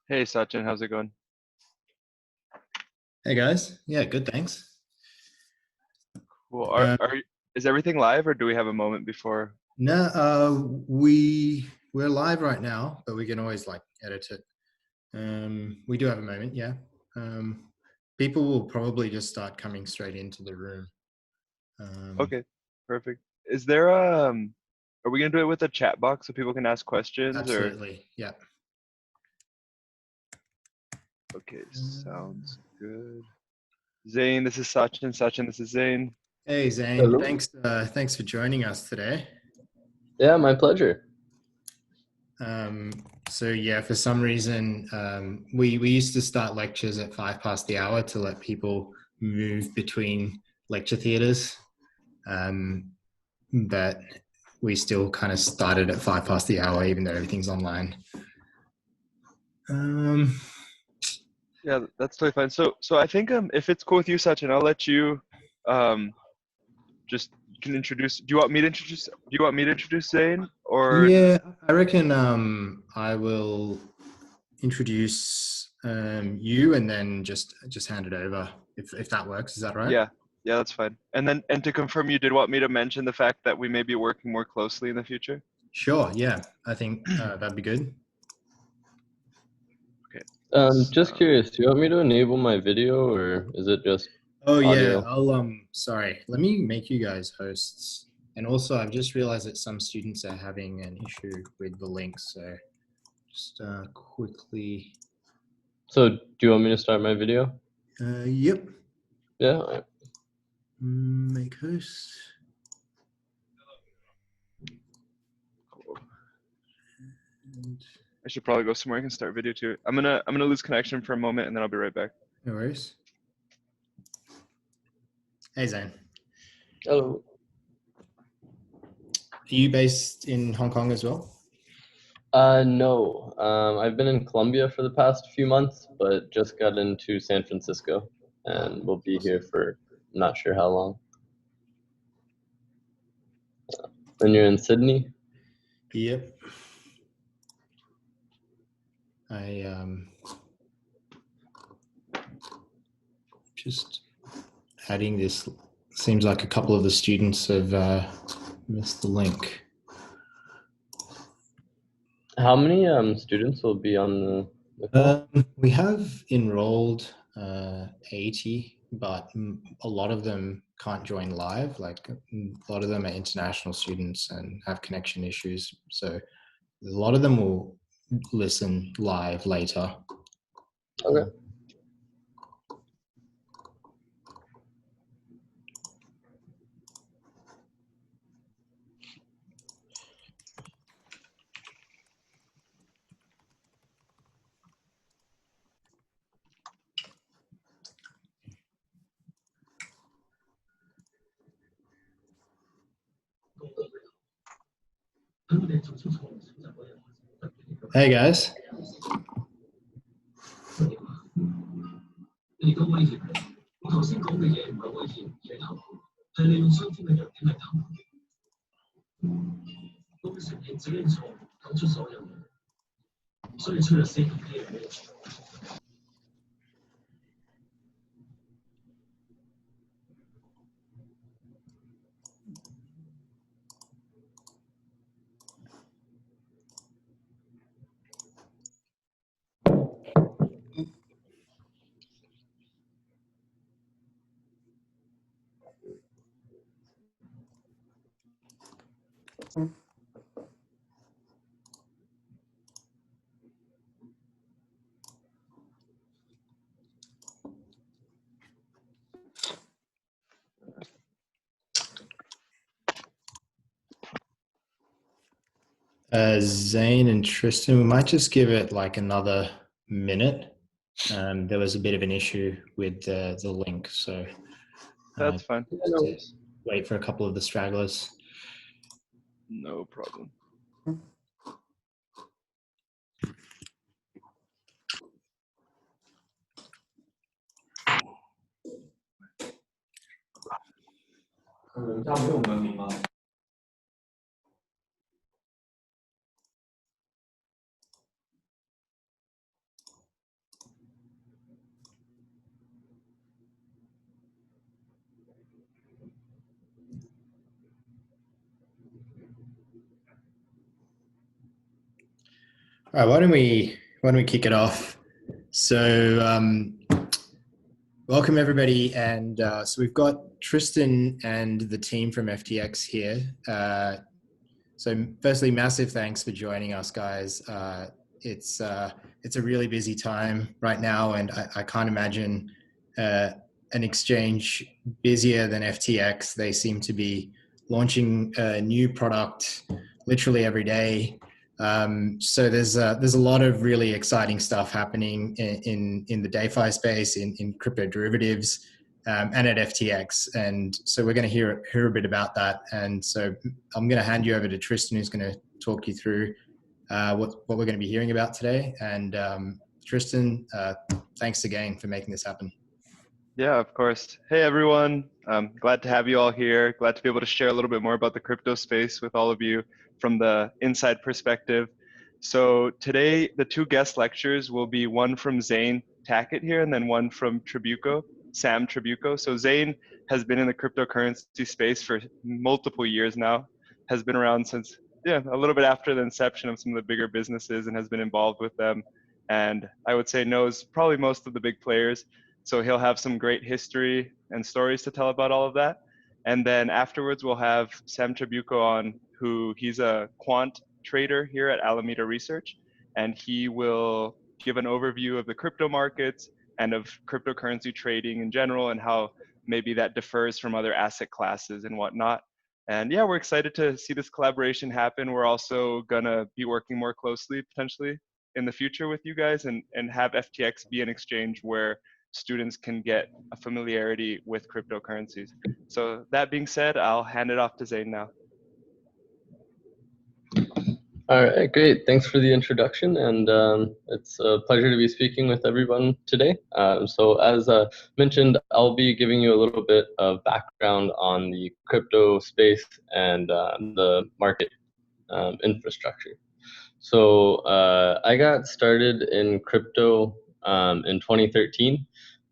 Hey Sachin, how's it going? Hey guys, yeah, good, thanks. Well, Uh, is everything live or do we have a moment before? no, we're live right now, but we can always like edit it. We do have a moment, yeah. Um, People will probably just start coming straight into the room. Okay, perfect. Is there are we gonna do it with a chat box so people can ask questions or Absolutely, yeah. okay, Um, sounds good. Zane, this is Sachin. Sachin, this is Zane. Hey Zane, Hello. thanks for joining us today. Yeah, my pleasure. So yeah, for some reason, we used to start lectures at 5 past the hour to let people move between lecture theaters. But we still kind of started at 5 past the hour, even though everything's online. Yeah, that's totally fine. So I think if it's cool with you, Sachin, I'll let you um just you can introduce. Do you want me to introduce? Do you want me to introduce Zane or Yeah, I reckon I will introduce you and then just hand it over if that works. Is that right? yeah, yeah, that's fine. And to confirm, you did want me to mention the fact that we may be working more closely in the future. Sure. Yeah, I think that'd be good. Okay. Just So, curious, do you want me to enable my video or is it just Oh yeah, audio? I'll sorry. Let me make you guys hosts. And also, I've just realized that some students are having an issue with the link, so just quickly. So do you want me to start my video? Yep. Yeah. All right. Make host. cool. I should probably go somewhere I can start video too. I'm gonna lose connection for a moment and then I'll be right back. No worries. Hey Zane, Hello. are you based in Hong Kong as well? No. I've been in Colombia for the past few months, but just got into San Francisco and we'll be here for not sure how long. And you're in Sydney? Yep. I just adding this. Seems like a couple of the students have missed the link. How many students will be on the call? We have enrolled 80, but a lot of them can't join live. Like a lot of them are international students and have connection issues. So a lot of them will listen live later. Okay. Hey guys. Zane and Tristan, we might just give it like another minute. There was a bit of an issue with the link, so That's fine. just wait for a couple of the stragglers. No problem. All right, why don't we kick it off? So, welcome everybody, and so we've got Tristan and the team from FTX here. So, firstly, massive thanks for joining us, guys. It's a really busy time right now, and I can't imagine an exchange busier than FTX. They seem to be launching a new product literally every day. So there's a lot of really exciting stuff happening in the DeFi space, in crypto derivatives, and at FTX. And so we're going to hear a bit about that. And so I'm going to hand you over to Tristan, who's going to talk you through what we're going to be hearing about today. And Tristan, thanks again for making this happen. Yeah, of course. Hey, everyone. Glad to have you all here. Glad to be able to share a little bit more about the crypto space with all of you from the inside perspective. So today, the two guest lectures will be one from Zane Tackett here, and then one from Sam Trabucco. So Zane has been in the cryptocurrency space for multiple years now, has been around since, a little bit after the inception of some of the bigger businesses and has been involved with them. And I would say knows probably most of the big players. So he'll have some great history and stories to tell about all of that. And then afterwards, we'll have Sam Trabucco on, he's a quant trader here at Alameda Research. And he will give an overview of the crypto markets and of cryptocurrency trading in general and how maybe that differs from other asset classes and whatnot. And yeah, we're excited to see this collaboration happen. We're also gonna be working more closely potentially in the future with you guys and have FTX be an exchange where students can get a familiarity with cryptocurrencies. So that being said, I'll hand it off to Zane now. All right, great. Thanks for the introduction, and it's a pleasure to be speaking with everyone today. So as mentioned, I'll be giving you a little bit of background on the crypto space and the market infrastructure. So I got started in crypto in 2013.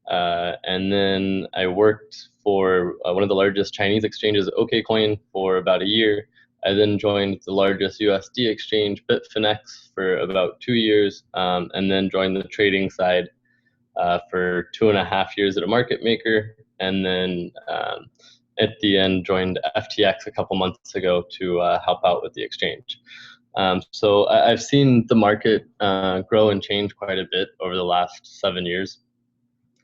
And then I worked for one of the largest Chinese exchanges, OKCoin, for about a year. I then joined the largest USD exchange, Bitfinex, for about 2 years, and then joined the trading side for 2.5 years at a market maker. And then at the end, joined FTX a couple months ago to help out with the exchange. So I've seen the market grow and change quite a bit over the last 7 years.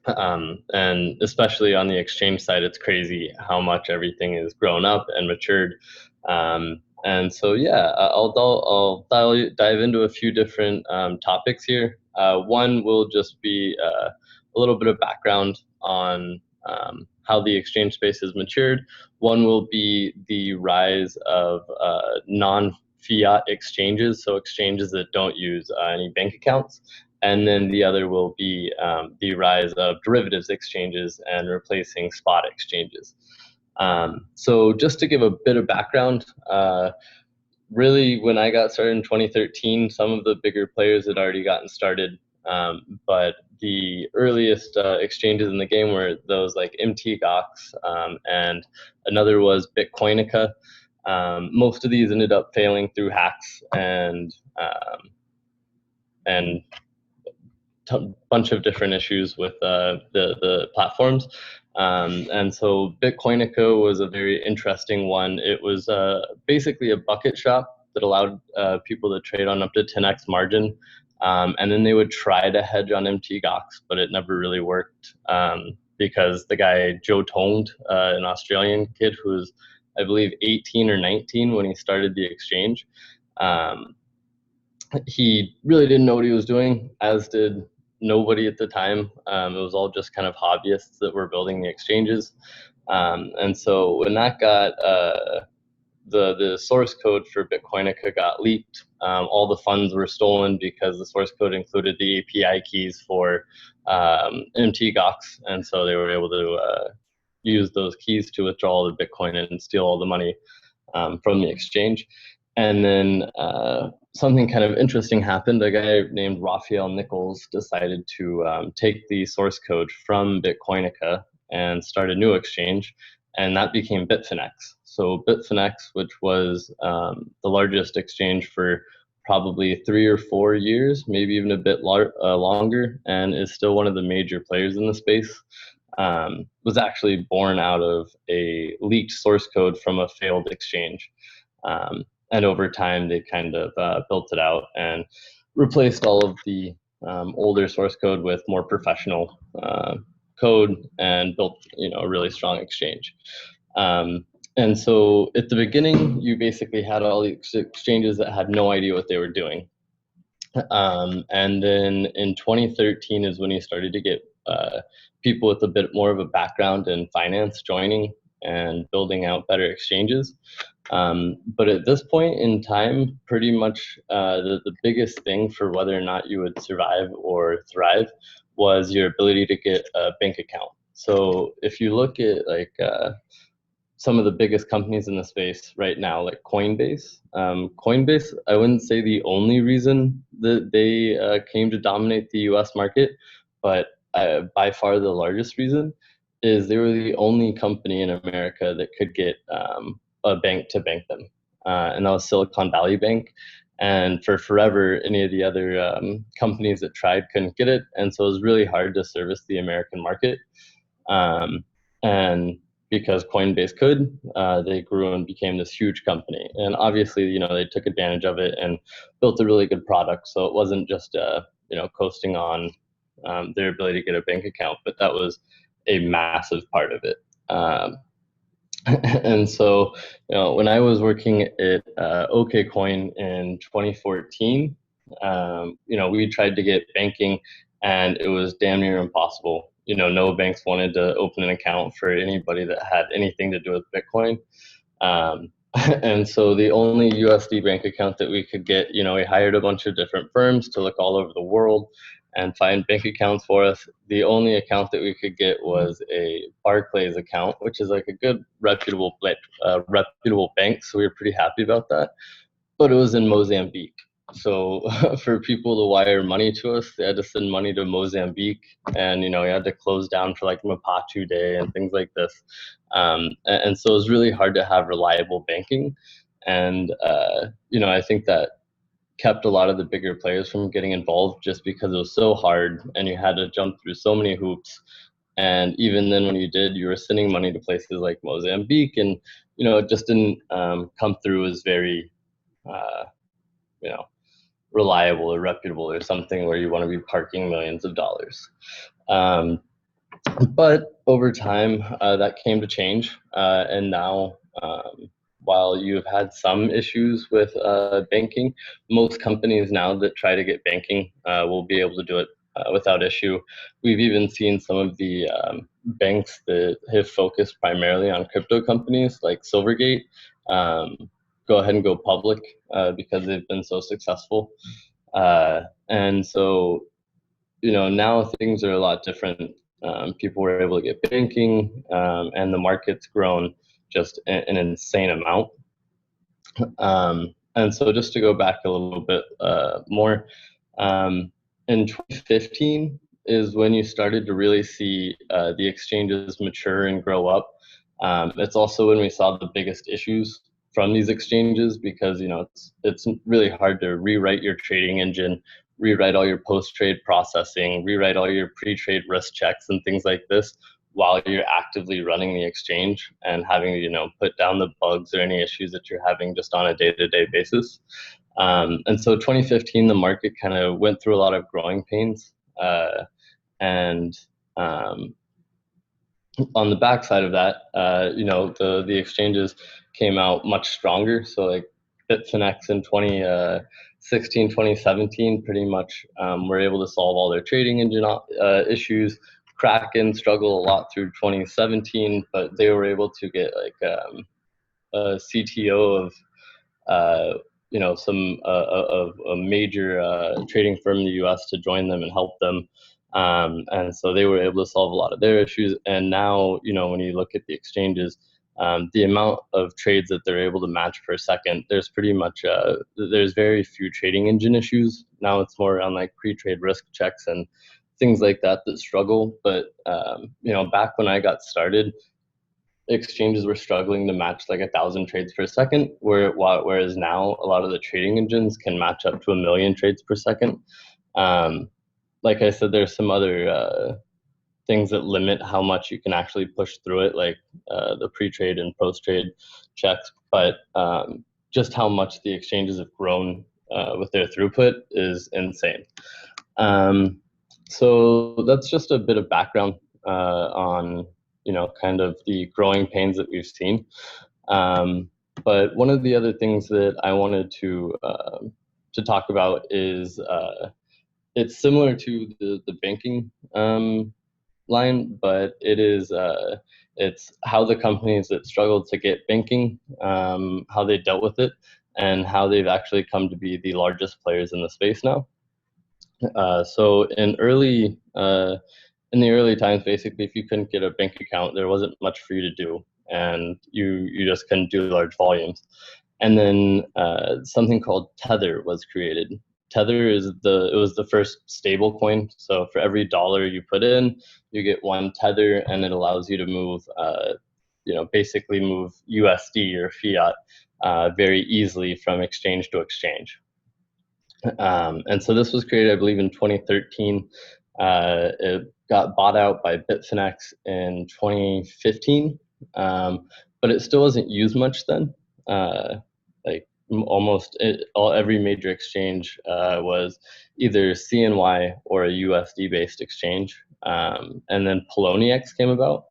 And especially on the exchange side, it's crazy how much everything is grown up and matured. And so, yeah, I'll dive into a few different topics here. One will just be a little bit of background on how the exchange space has matured. One will be the rise of non-fiat exchanges, so exchanges that don't use any bank accounts. And then the other will be the rise of derivatives exchanges and replacing spot exchanges. So just to give a bit of background, really when I got started in 2013, some of the bigger players had already gotten started, but the earliest exchanges in the game were those like MTGOX, and another was Bitcoinica. Most of these ended up failing through hacks and bunch of different issues with the platforms. And so Bitcoinica was a very interesting one. It was basically a bucket shop that allowed people to trade on up to 10x margin. And then they would try to hedge on MTGOX, but it never really worked because the guy Joe Toned, an Australian kid who was, I believe, 18 or 19 when he started the exchange, he really didn't know what he was doing, as did nobody at the time. It was all just kind of hobbyists that were building the exchanges. And so when that got, the source code for Bitcoinica got leaked, all the funds were stolen because the source code included the API keys for MTGOX. And so they were able to use those keys to withdraw all the Bitcoin and steal all the money from the exchange. And then something kind of interesting happened. A guy named Raphael Nichols decided to take the source code from Bitcoinica and start a new exchange, and that became Bitfinex. So Bitfinex, which was the largest exchange for probably 3 or 4 years, maybe even a bit longer, and is still one of the major players in the space. Was actually born out of a leaked source code from a failed exchange. And over time, they kind of built it out and replaced all of the older source code with more professional code and built, a really strong exchange. And so at the beginning, you basically had all these exchanges that had no idea what they were doing. And then in 2013 is when you started to get people with a bit more of a background in finance joining and building out better exchanges. But at this point in time, pretty much the biggest thing for whether or not you would survive or thrive was your ability to get a bank account. So if you look at like some of the biggest companies in the space right now, like Coinbase. Coinbase, I wouldn't say the only reason that they came to dominate the US market, but by far the largest reason is they were the only company in America that could get a bank to bank them. And that was Silicon Valley Bank. And for forever, any of the other companies that tried couldn't get it. And so it was really hard to service the American market. And because Coinbase could, they grew and became this huge company. And obviously, they took advantage of it and built a really good product. So it wasn't just, coasting on their ability to get a bank account, but that was a massive part of it. And so, when I was working at OKCoin in 2014, we tried to get banking and it was damn near impossible. No banks wanted to open an account for anybody that had anything to do with Bitcoin. And so the only USD bank account that we could get, we hired a bunch of different firms to look all over the world and find bank accounts for us. The only account that we could get was a Barclays account, which is like a good reputable bank. So we were pretty happy about that. But it was in Mozambique. So for people to wire money to us, they had to send money to Mozambique, and you had to close down for like Mapachu Day and things like this. And so it was really hard to have reliable banking, and I think that kept a lot of the bigger players from getting involved just because it was so hard and you had to jump through so many hoops. And even then, when you did, you were sending money to places like Mozambique, and it just didn't come through as very reliable or reputable or something where you want to be parking millions of dollars. But over time, that came to change. And now, while you've had some issues with banking, most companies now that try to get banking will be able to do it without issue. We've even seen some of the banks that have focused primarily on crypto companies like Silvergate go ahead and go public because they've been so successful. And so, now things are a lot different. People were able to get banking and the market's grown just an insane amount. And so just to go back a little bit more, in 2015 is when you started to really see the exchanges mature and grow up. It's also when we saw the biggest issues from these exchanges because it's really hard to rewrite your trading engine, rewrite all your post-trade processing, rewrite all your pre-trade risk checks and things like this while you're actively running the exchange and having to put down the bugs or any issues that you're having just on a day-to-day basis. And so 2015, the market kind of went through a lot of growing pains, and on the backside of that, the exchanges came out much stronger. So like Bitfinex in 2016, 2017, pretty much were able to solve all their trading engine issues. Kraken struggled a lot through 2017, but they were able to get like a CTO of some of a major trading firm in the US to join them and help them. And so they were able to solve a lot of their issues. And now, when you look at the exchanges, the amount of trades that they're able to match per second, there's pretty much, there's very few trading engine issues. Now it's more around like pre-trade risk checks and things like that struggle. But, back when I got started, exchanges were struggling to match like 1,000 trades per second, whereas now a lot of the trading engines can match up to 1,000,000 trades per second. Like I said, there's some other things that limit how much you can actually push through it, like the pre-trade and post-trade checks. But just how much the exchanges have grown with their throughput is insane. So that's just a bit of background on kind of the growing pains that we've seen. But one of the other things that I wanted to talk about is it's similar to the banking line, but it's how the companies that struggled to get banking, how they dealt with it, and how they've actually come to be the largest players in the space now. So in the early times, basically, if you couldn't get a bank account, there wasn't much for you to do, and you just couldn't do large volumes. And then something called Tether was created. Tether it was the first stable coin. So for every dollar you put in, you get one Tether, and it allows you to move, basically move USD or fiat very easily from exchange to exchange. And so this was created, I believe, in 2013. It got bought out by Bitfinex in 2015, but it still wasn't used much then. Like every major exchange was either CNY or a USD-based exchange. And then Poloniex came about.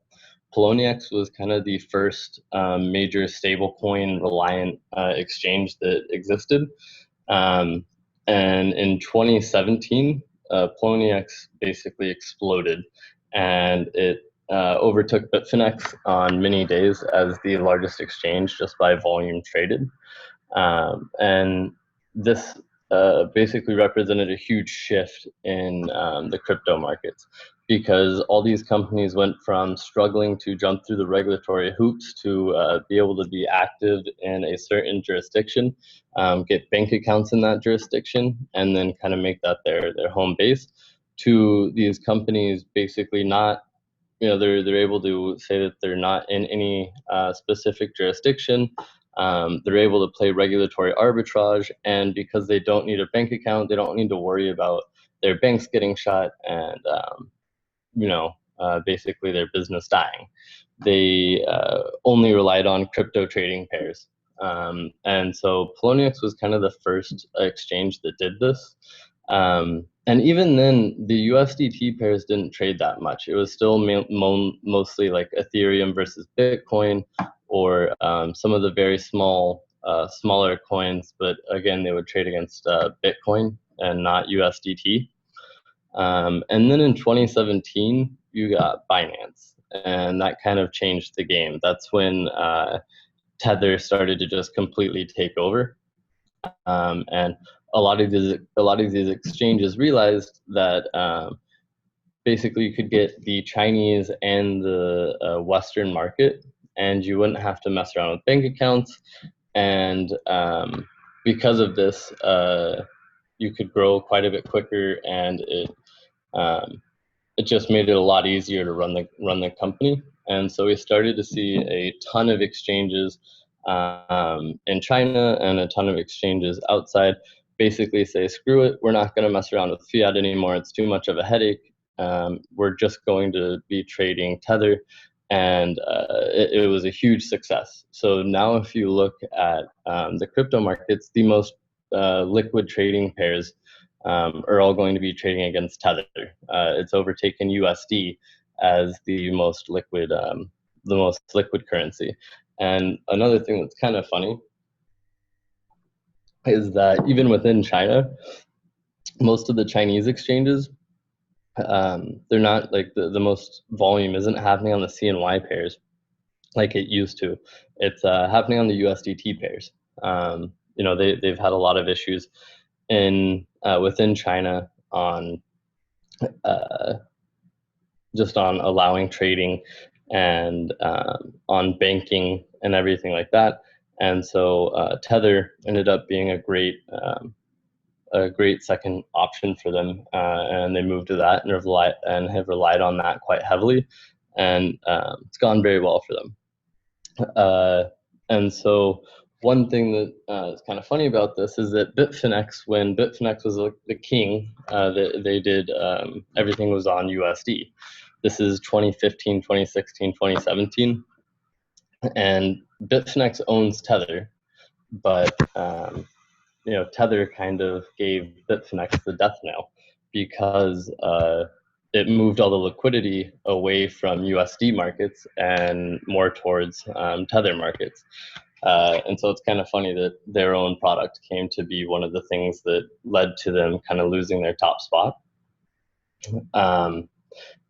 Poloniex was kind of the first major stablecoin reliant exchange that existed. And in 2017, Poloniex basically exploded, and it overtook Bitfinex on many days as the largest exchange just by volume traded. And this basically represented a huge shift in the crypto markets, because all these companies went from struggling to jump through the regulatory hoops to be able to be active in a certain jurisdiction, get bank accounts in that jurisdiction, and then kind of make that their home base, to these companies basically not, they're able to say that they're not in any specific jurisdiction. They're able to play regulatory arbitrage, and because they don't need a bank account, they don't need to worry about their banks getting shut and basically their business dying. They only relied on crypto trading pairs. And so Poloniex was kind of the first exchange that did this. And even then, the USDT pairs didn't trade that much. It was still mostly like Ethereum versus Bitcoin, or some of the very smaller coins. But again, they would trade against Bitcoin and not USDT. And then in 2017, you got Binance, and that kind of changed the game. That's when Tether started to just completely take over, and a lot of these exchanges realized that basically you could get the Chinese and the Western market, and you wouldn't have to mess around with bank accounts. And because of this, you could grow quite a bit quicker, and it just made it a lot easier to run the company. And so we started to see a ton of exchanges in China and a ton of exchanges outside basically say, screw it, we're not going to mess around with fiat anymore. It's too much of a headache. We're just going to be trading Tether. And it was a huge success. So now if you look at the crypto markets, the most liquid trading pairs are all going to be trading against Tether. It's overtaken USD as the most liquid currency. And another thing that's kind of funny is that even within China, most of the Chinese exchanges, they're not like the most volume isn't happening on the CNY pairs like it used to. It's happening on the USDT pairs. They've had a lot of issues within China on just on allowing trading and on banking and everything like that. And so Tether ended up being a great second option for them, and they moved to that and have relied on that quite heavily, and it's gone very well for them. And so one thing that is kind of funny about this is that Bitfinex, when Bitfinex was the king, they did everything was on USD. This is 2015, 2016, 2017, and Bitfinex owns Tether, but Tether kind of gave Bitfinex the death knell because it moved all the liquidity away from USD markets and more towards Tether markets. And so it's kind of funny that their own product came to be one of the things that led to them kind of losing their top spot.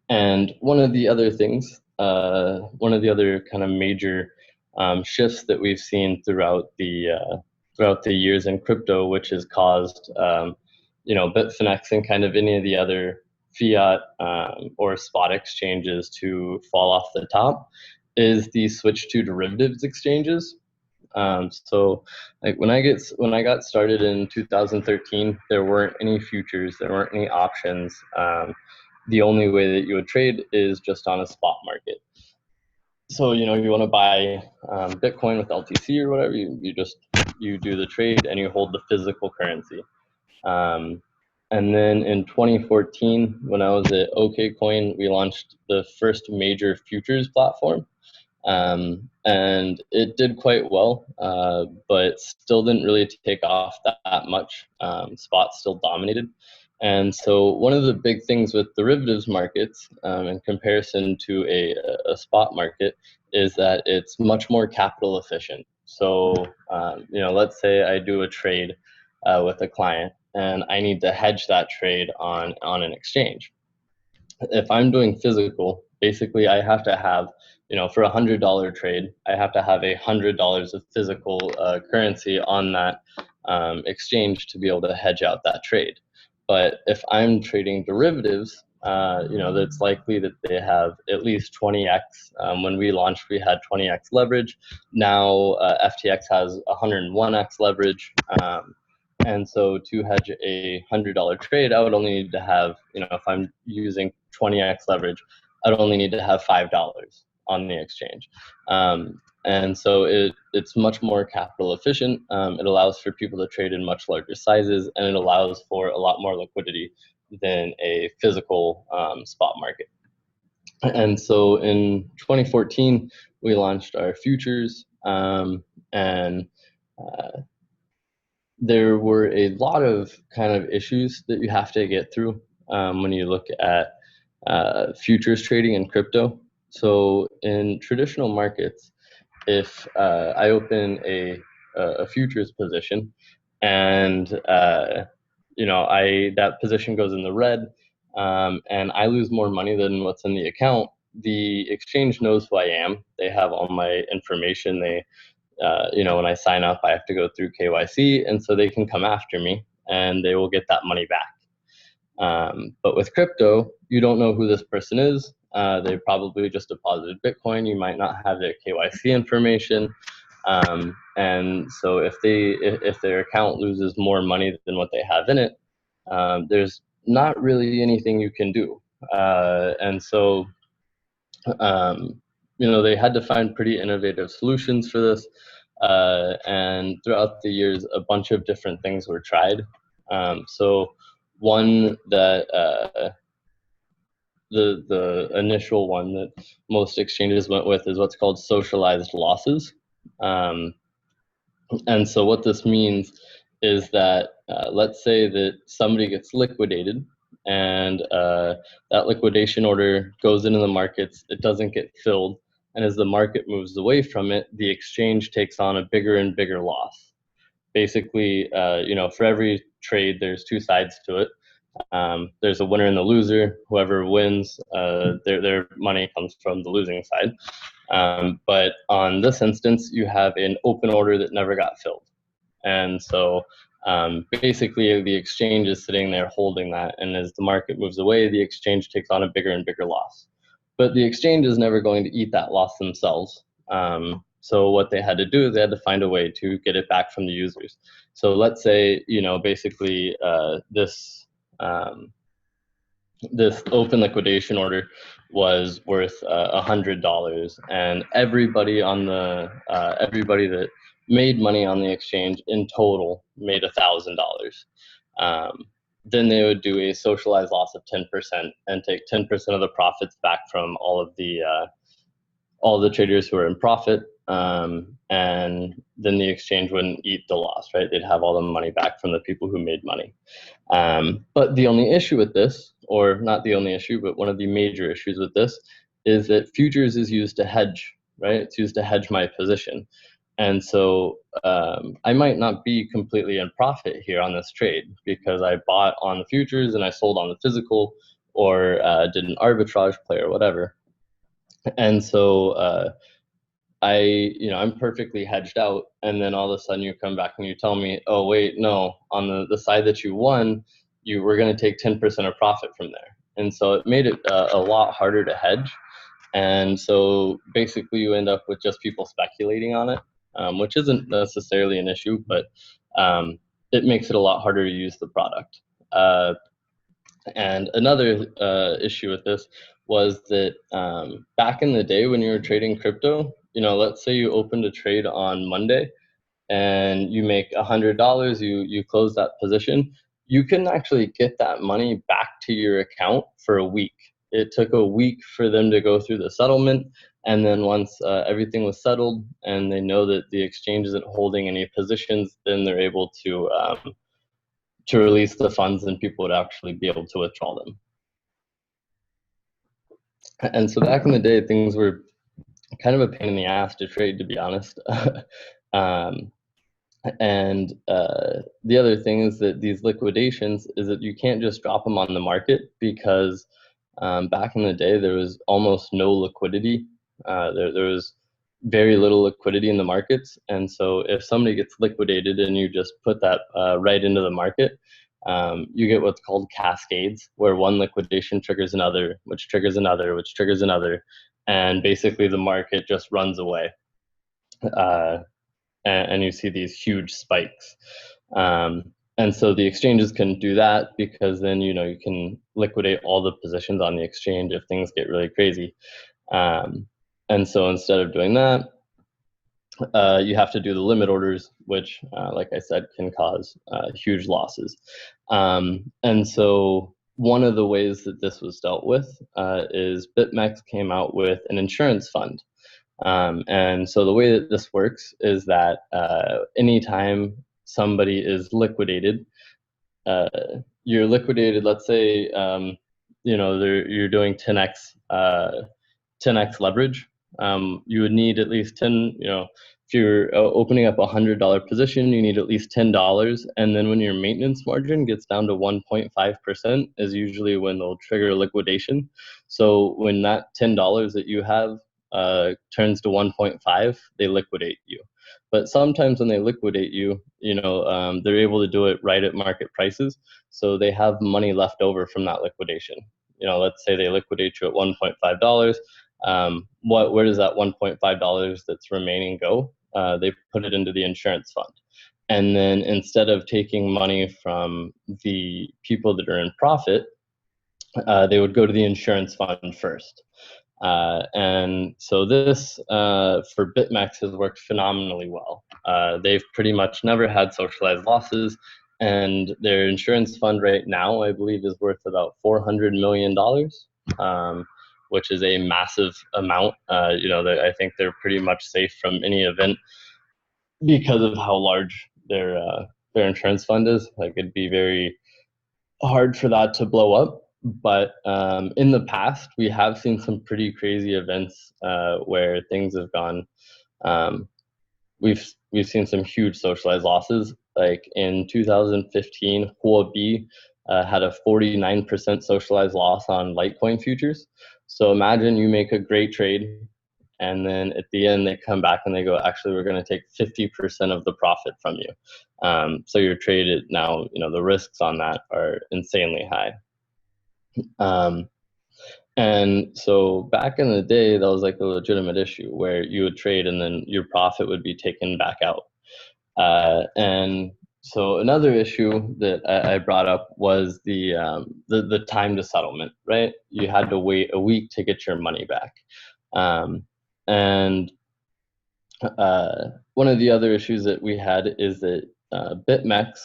And one of the other things, one of the other kind of major shifts that we've seen throughout the years in crypto, which has caused Bitfinex and kind of any of the other fiat or spot exchanges to fall off the top, is the switch to derivatives exchanges. So like when I got started in 2013, there weren't any futures, there weren't any options. The only way that you would trade is just on a spot market. So you want to buy Bitcoin with LTC or whatever, you do the trade and you hold the physical currency. And then in 2014, when I was at OKCoin, we launched the first major futures platform. And it did quite well, but still didn't really take off that much. Spot still dominated. And so one of the big things with derivatives markets in comparison to a spot market is that it's much more capital efficient. So, let's say I do a trade with a client and I need to hedge that trade on an exchange. If I'm doing physical, basically I have to have, for $100 trade, I have to have $100 of physical currency on that exchange to be able to hedge out that trade. But if I'm trading derivatives, that's likely that they have at least 20x. When we launched, we had 20x leverage. Now FTX has 101x leverage. And so to hedge a $100 trade, I would only need to have, if I'm using 20x leverage, I'd only need to have $5 on the exchange. And so it's much more capital efficient. It allows for people to trade in much larger sizes, and it allows for a lot more liquidity than a physical spot market. And so in 2014, we launched our futures, and there were a lot of kind of issues that you have to get through when you look at futures trading in crypto. So in traditional markets, if I open a futures position and that position goes in the red and I lose more money than what's in the account, the exchange knows who I am. They have all my information. They when I sign up, I have to go through KYC, and so they can come after me and they will get that money back. But with crypto, you don't know who this person is. They probably just deposited Bitcoin. You might not have their KYC information. And so if their account loses more money than what they have in it, there's not really anything you can do. And so they had to find pretty innovative solutions for this. And throughout the years, a bunch of different things were tried. So one that the initial one that most exchanges went with is what's called socialized losses. And so what this means is that let's say that somebody gets liquidated and that liquidation order goes into the markets, it doesn't get filled, and as the market moves away from it, the exchange takes on a bigger and bigger loss. Basically, for every trade, there's two sides to it. There's a winner and the loser. Whoever wins, their money comes from the losing side. But on this instance, you have an open order that never got filled. And so basically the exchange is sitting there holding that. And as the market moves away, the exchange takes on a bigger and bigger loss. But the exchange is never going to eat that loss themselves. So what they had to do is they had to find a way to get it back from the users. So let's say, basically this open liquidation order was worth $100, and everybody on the everybody that made money on the exchange in total made $1,000. Then they would do a socialized loss of 10% and take 10% of the profits back from all the traders who are in profit, and then the exchange wouldn't eat the loss, right? They'd have all the money back from the people who made money. But the only issue with this, or not the only issue, but one of the major issues with this, is that futures is used to hedge, right? It's used to hedge my position. And so I might not be completely in profit here on this trade because I bought on the futures and I sold on the physical, or did an arbitrage play or whatever. And so I'm perfectly hedged out, and then all of a sudden you come back and you tell me, oh wait, no, on the side that you won, you were going to take 10% of profit from there. And so it made it a lot harder to hedge. And so basically you end up with just people speculating on it, which isn't necessarily an issue, but it makes it a lot harder to use the product. And another issue with this was that back in the day when you were trading crypto, let's say you opened a trade on Monday and you make $100, you close that position, you can actually get that money back to your account for a week. It took a week for them to go through the settlement, and then once everything was settled and they know that the exchange isn't holding any positions, then they're able to release the funds and people would actually be able to withdraw them. And so back in the day, things were kind of a pain in the ass to trade, to be honest. And the other thing is that these liquidations is that you can't just drop them on the market, because back in the day, there was almost no liquidity. There was very little liquidity in the markets. And so if somebody gets liquidated and you just put that right into the market, you get what's called cascades, where one liquidation triggers another, which triggers another, which triggers another. And basically the market just runs away. And you see these huge spikes. And so the exchanges can do that, because then, you can liquidate all the positions on the exchange if things get really crazy. And so instead of doing that, you have to do the limit orders, which, like I said, can cause huge losses. And so one of the ways that this was dealt with is BitMEX came out with an insurance fund. And so the way that this works is that anytime somebody is liquidated, you're liquidated, let's say, you're doing 10x leverage. You would need at least 10, if you're opening up $100 position, you need at least $10. And then when your maintenance margin gets down to 1.5% is usually when they'll trigger liquidation. So when that $10 that you have turns to 1.5, they liquidate you. But sometimes when they liquidate you, they're able to do it right at market prices. So they have money left over from that liquidation. Let's say they liquidate you at $1.5. Where does that $1.5 that's remaining go? They put it into the insurance fund. And then instead of taking money from the people that are in profit, they would go to the insurance fund first. And so this, for BitMEX, has worked phenomenally well. They've pretty much never had socialized losses, and their insurance fund right now, I believe, is worth about $400 million, which is a massive amount. I think they're pretty much safe from any event because of how large their insurance fund is. Like, it'd be very hard for that to blow up. But in the past, we have seen some pretty crazy events where things have gone. We've seen some huge socialized losses. Like in 2015, Huobi had a 49% socialized loss on Litecoin futures. So imagine you make a great trade, and then at the end they come back and they go, actually, we're going to take 50% of the profit from you. So you're traded now. The risks on that are insanely high. And so back in the day, that was like a legitimate issue where you would trade and then your profit would be taken back out. And So another issue that I brought up was the time to settlement, right? You had to wait a week to get your money back. And one of the other issues that we had is that BitMEX,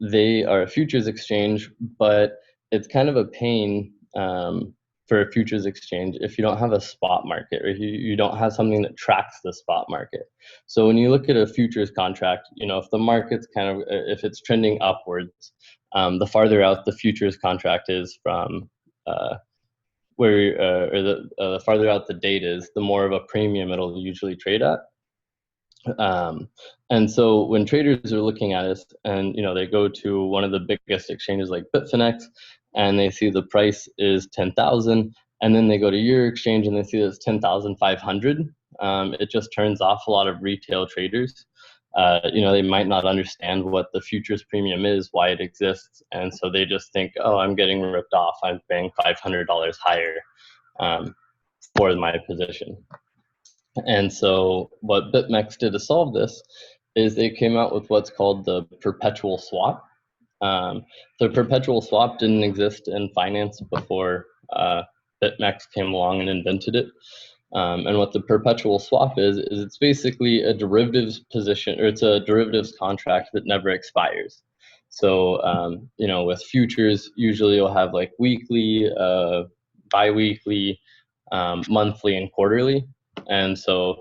they are a futures exchange, but it's kind of a pain for a futures exchange if you don't have a spot market, or you don't have something that tracks the spot market. So when you look at a futures contract, if the market's if it's trending upwards, the farther out the futures contract is from the farther out the date is, the more of a premium it'll usually trade at. And so when traders are looking at this, and they go to one of the biggest exchanges like Bitfinex, and they see the price is 10,000, and then they go to your exchange and they see that it's 10,500, it just turns off a lot of retail traders. They might not understand what the futures premium is, why it exists, and so they just think, oh, I'm getting ripped off, I'm paying $500 higher for my position. And so what BitMEX did to solve this is they came out with what's called the perpetual swap. The perpetual swap didn't exist in finance before BitMEX came along and invented it. And what the perpetual swap is it's basically a derivatives position, or it's a derivatives contract that never expires. So, with futures, usually you'll have like weekly, bi-weekly, monthly, and quarterly. And so,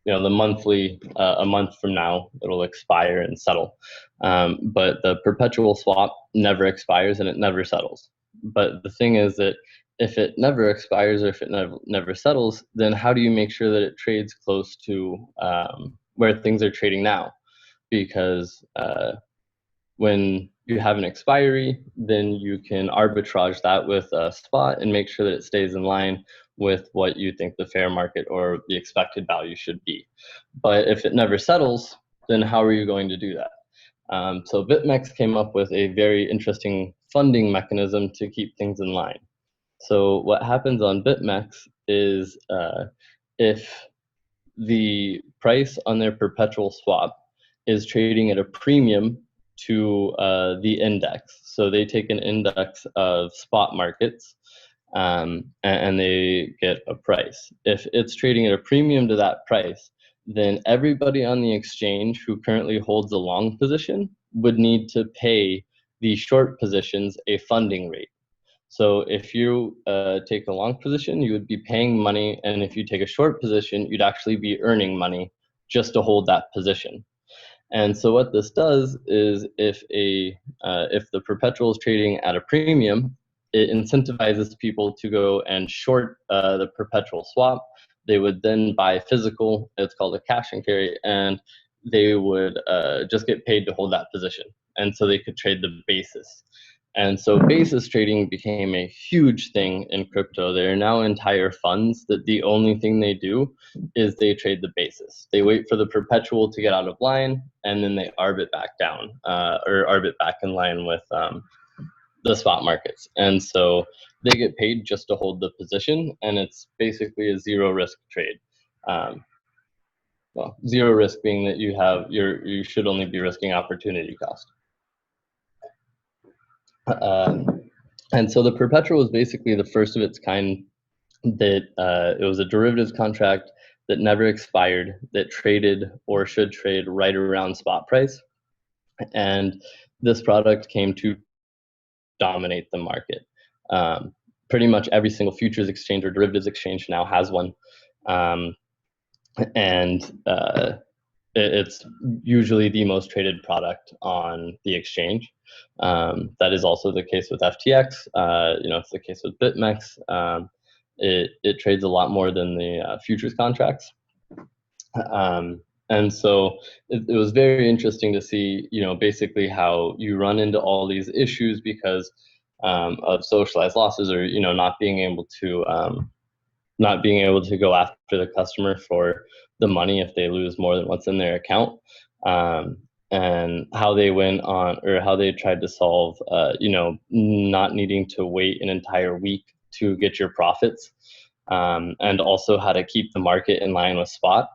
the monthly, a month from now, it'll expire and settle. But the perpetual swap never expires and it never settles. But the thing is that if it never expires, or if it never settles, then how do you make sure that it trades close to where things are trading now? Because when you have an expiry, then you can arbitrage that with a spot and make sure that it stays in line with what you think the fair market or the expected value should be. But if it never settles, then how are you going to do that? So BitMEX came up with a very interesting funding mechanism to keep things in line. So what happens on BitMEX is if the price on their perpetual swap is trading at a premium to the index. So they take an index of spot markets and they get a price. If it's trading at a premium to that price, then everybody on the exchange who currently holds a long position would need to pay the short positions a funding rate. So if you take a long position, you would be paying money, and if you take a short position, you'd actually be earning money just to hold that position. And so what this does is if the perpetual is trading at a premium, it incentivizes people to go and short the perpetual swap. They would then buy physical, it's called a cash and carry, and they would just get paid to hold that position. And so they could trade the basis. And so basis trading became a huge thing in crypto. There are now entire funds that the only thing they do is they trade the basis. They wait for the perpetual to get out of line, and then they arb it back down, or arb it back in line with the spot markets. And so they get paid just to hold the position, and it's basically a zero risk trade. Well, zero risk being that you should only be risking opportunity cost. And so the perpetual was basically the first of its kind that it was a derivatives contract that never expired, that traded or should trade right around spot price. And this product came to dominate the market. Pretty much every single futures exchange or derivatives exchange now has one. It's usually the most traded product on the exchange. That is also the case with FTX. It's the case with BitMEX. It trades a lot more than the futures contracts. And so it was very interesting to see, basically how you run into all these issues because of socialized losses, or not being able to go after the customer for the money if they lose more than what's in their account, and how they went on, or how they tried to solve, not needing to wait an entire week to get your profits, and also how to keep the market in line with spot.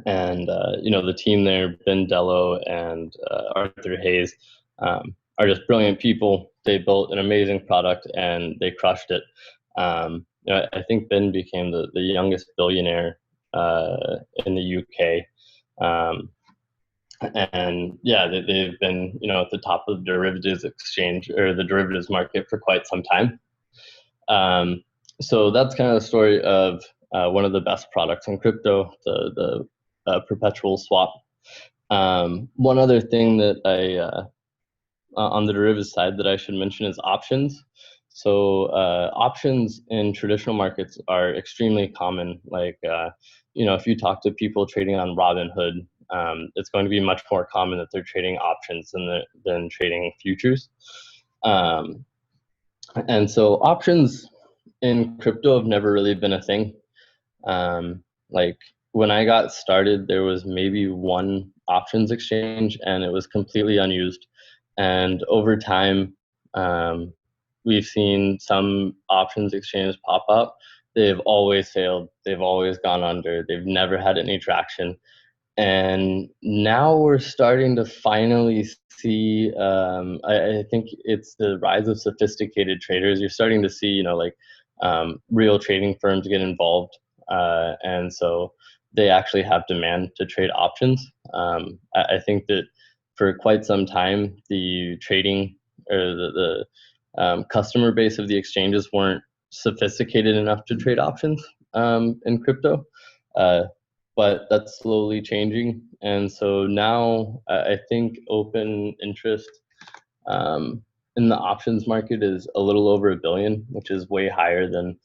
And the team there, Ben Dello and Arthur Hayes, are just brilliant people. They built an amazing product and they crushed it. I think Ben became the youngest billionaire in the UK. And yeah, they've been at the top of the derivatives exchange or the derivatives market for quite some time. So that's kind of the story of one of the best products in crypto, the perpetual swap. One other thing that I on the derivatives side that I should mention is options. So options in traditional markets are extremely common. Like if you talk to people trading on Robinhood, it's going to be much more common that they're trading options than trading futures. And so options in crypto have never really been a thing. Like when I got started, there was maybe one options exchange and it was completely unused. And over time, we've seen some options exchanges pop up. They've always failed. They've always gone under. They've never had any traction. And now we're starting to finally see, I think it's the rise of sophisticated traders. You're starting to see, real trading firms get involved. And so they actually have demand to trade options. I think that for quite some time, the trading or the customer base of the exchanges weren't sophisticated enough to trade options in crypto. But that's slowly changing. And so now I think open interest in the options market is a little over 1 billion, which is way higher than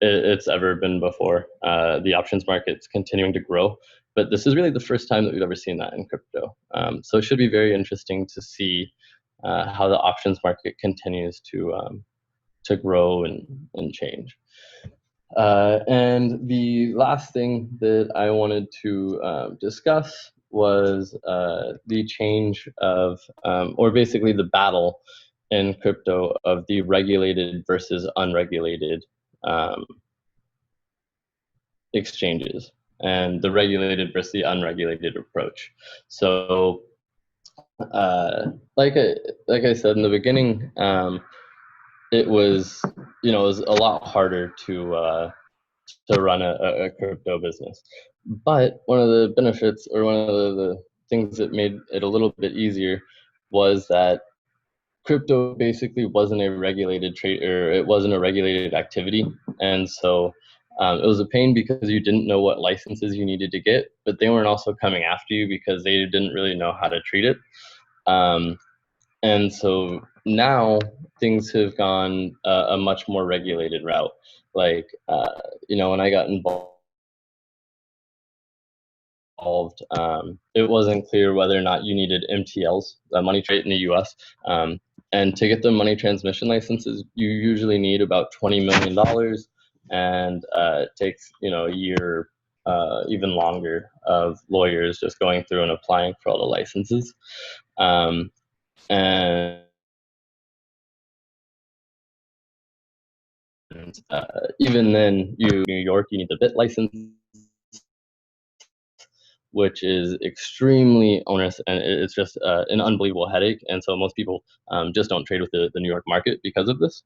it's ever been before. The options market's continuing to grow, but this is really the first time that we've ever seen that in crypto. So it should be very interesting to see how the options market continues to grow and change. And the last thing that I wanted to discuss was the change of, or basically the battle in crypto of the regulated versus unregulated exchanges, and the regulated versus the unregulated approach. So, like I said in the beginning, it was it was a lot harder to run a crypto business. But one of the benefits, or one of the things that made it a little bit easier, was that crypto basically wasn't a regulated trade, or it wasn't a regulated activity. And so it was a pain because you didn't know what licenses you needed to get, but they weren't also coming after you because they didn't really know how to treat it. And so now things have gone a much more regulated route. Like, when I got involved, it wasn't clear whether or not you needed MTLs, money trade in the US. And to get the money transmission licenses, you usually need about $20 million. And it takes, a year, even longer, of lawyers just going through and applying for all the licenses. And even then, New York, you need the BIT license, which is extremely onerous, and it's just an unbelievable headache. And so most people just don't trade with the New York market because of this.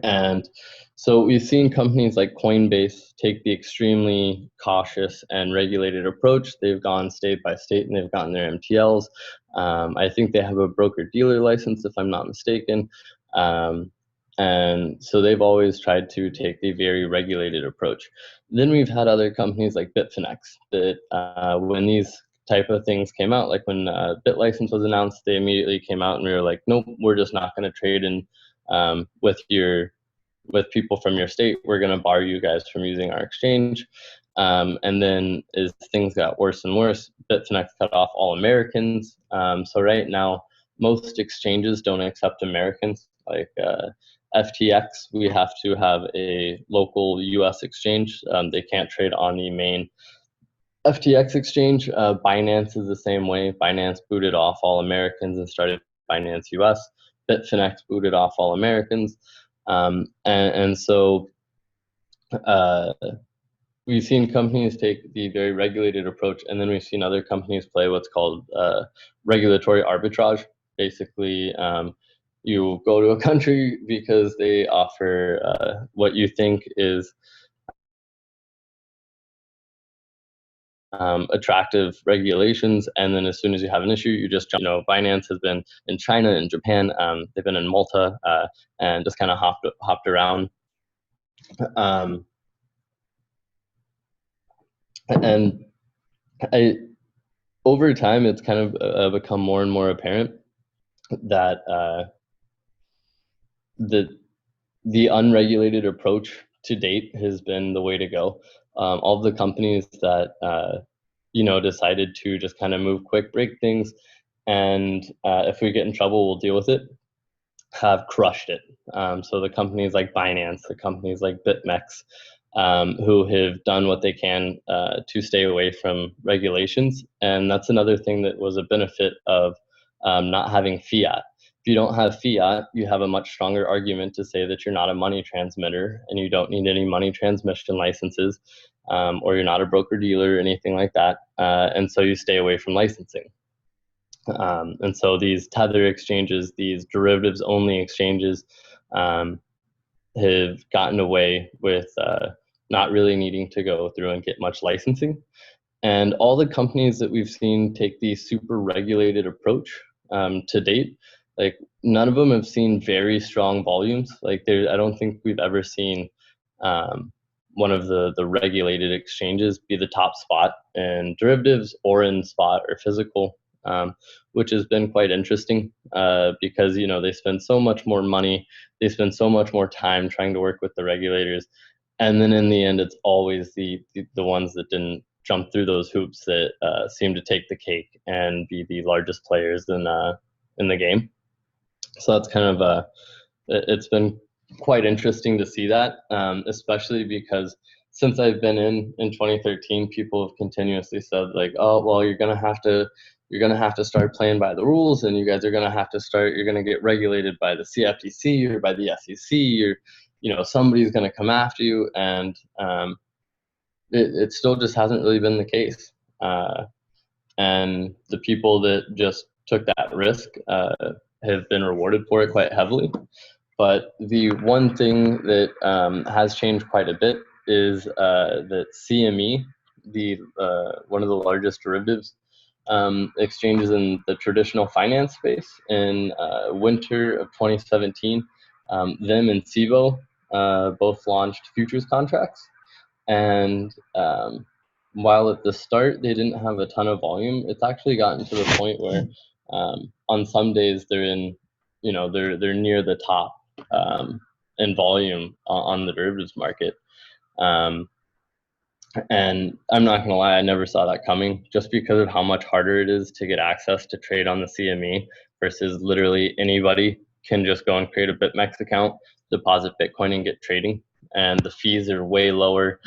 And so we've seen companies like Coinbase take the extremely cautious and regulated approach. They've gone state by state and they've gotten their MTLs. I think they have a broker-dealer license, if I'm not mistaken. And so they've always tried to take the very regulated approach. Then we've had other companies like Bitfinex that when these type of things came out, like when BitLicense was announced, they immediately came out and we were like, nope, we're just not going to trade in with people from your state. We're going to bar you guys from using our exchange. And then as things got worse and worse, Bitfinex cut off all Americans. So right now, most exchanges don't accept Americans. Like FTX, we have to have a local US exchange. They can't trade on the main FTX exchange. Binance is the same way. Binance booted off all Americans and started Binance US. Bitfinex booted off all Americans. And so we've seen companies take the very regulated approach, and then we've seen other companies play what's called regulatory arbitrage. Basically, you go to a country because they offer what you think is attractive regulations, and then as soon as you have an issue, you just jump. Binance has been in China and Japan. They've been in Malta, and just kind of hopped around. And over time, it's kind of become more and more apparent that the unregulated approach to date has been the way to go. All the companies that decided to just kind of move quick, break things, and if we get in trouble, we'll deal with it, have crushed it. So the companies like Binance, the companies like BitMEX, who have done what they can to stay away from regulations. And that's another thing that was a benefit of not having fiat. If you don't have fiat, you have a much stronger argument to say that you're not a money transmitter and you don't need any money transmission licenses, or you're not a broker dealer or anything like that. And so you stay away from licensing. And so these tether exchanges, these derivatives only exchanges, have gotten away with not really needing to go through and get much licensing. And all the companies that we've seen take the super regulated approach to date, like none of them have seen very strong volumes. Like I don't think we've ever seen one of the regulated exchanges be the top spot in derivatives or in spot or physical, which has been quite interesting because they spend so much more money, they spend so much more time trying to work with the regulators, and then in the end, it's always the ones that didn't jump through those hoops that seem to take the cake and be the largest players in the game. So that's kind of it's been quite interesting to see that, especially because since I've been in 2013, people have continuously said like, oh well, you're gonna have to start playing by the rules, and you guys are gonna have to start. You're gonna get regulated by the CFTC or by the SEC, or somebody's gonna come after you, and it still just hasn't really been the case. And the people that just took that risk have been rewarded for it quite heavily. But the one thing that has changed quite a bit is that CME, one of the largest derivatives exchanges in the traditional finance space, in winter of 2017, them and SIVO both launched futures contracts. And while at the start they didn't have a ton of volume, it's actually gotten to the point where on some days they're near the top in volume on the derivatives market. And I'm not gonna lie, I never saw that coming, just because of how much harder it is to get access to trade on the CME versus literally anybody can just go and create a BitMEX account, deposit Bitcoin, and get trading. And the fees are way lower,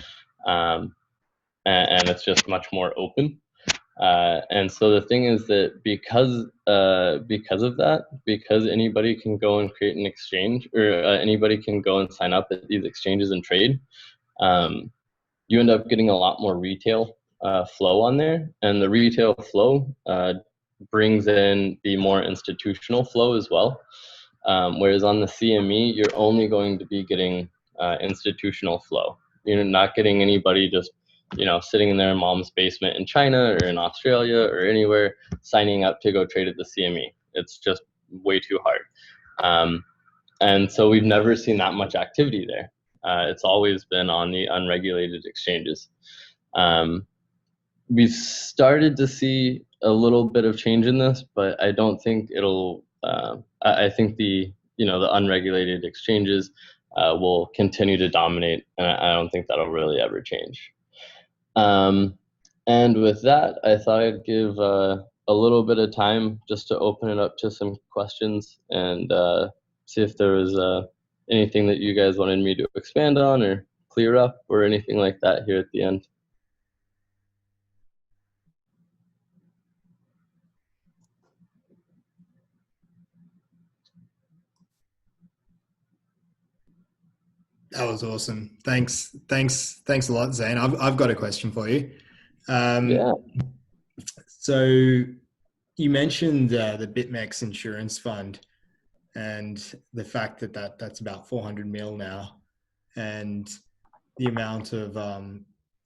and it's just much more open. And so the thing is that because of that, because anybody can go and create an exchange, or anybody can go and sign up at these exchanges and trade, you end up getting a lot more retail flow on there, and the retail flow brings in the more institutional flow as well. Whereas on the CME, you're only going to be getting institutional flow. You're not getting anybody just sitting in their mom's basement in China or in Australia or anywhere signing up to go trade at the CME. It's just way too hard. And so we've never seen that much activity there. It's always been on the unregulated exchanges. We've started to see a little bit of change in this, but I don't think it'll. I think the unregulated exchanges will continue to dominate, and I don't think that'll really ever change. And with that, I thought I'd give a little bit of time just to open it up to some questions and see if there was anything that you guys wanted me to expand on or clear up or anything like that here at the end. That was awesome. Thanks a lot, Zane. I've got a question for you. Yeah. So you mentioned the BitMEX insurance fund and the fact that that's about 400 mil now, and the amount of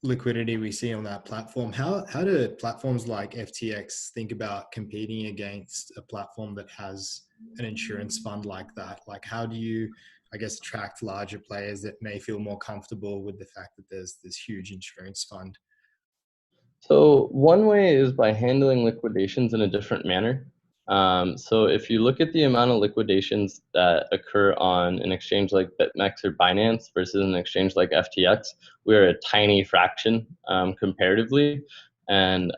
liquidity we see on that platform. How do platforms like FTX think about competing against a platform that has an insurance fund like that? Like, how do you, I guess, attract larger players that may feel more comfortable with the fact that there's this huge insurance fund? So one way is by handling liquidations in a different manner. So if you look at the amount of liquidations that occur on an exchange like BitMEX or Binance versus an exchange like FTX, we're a tiny fraction comparatively. And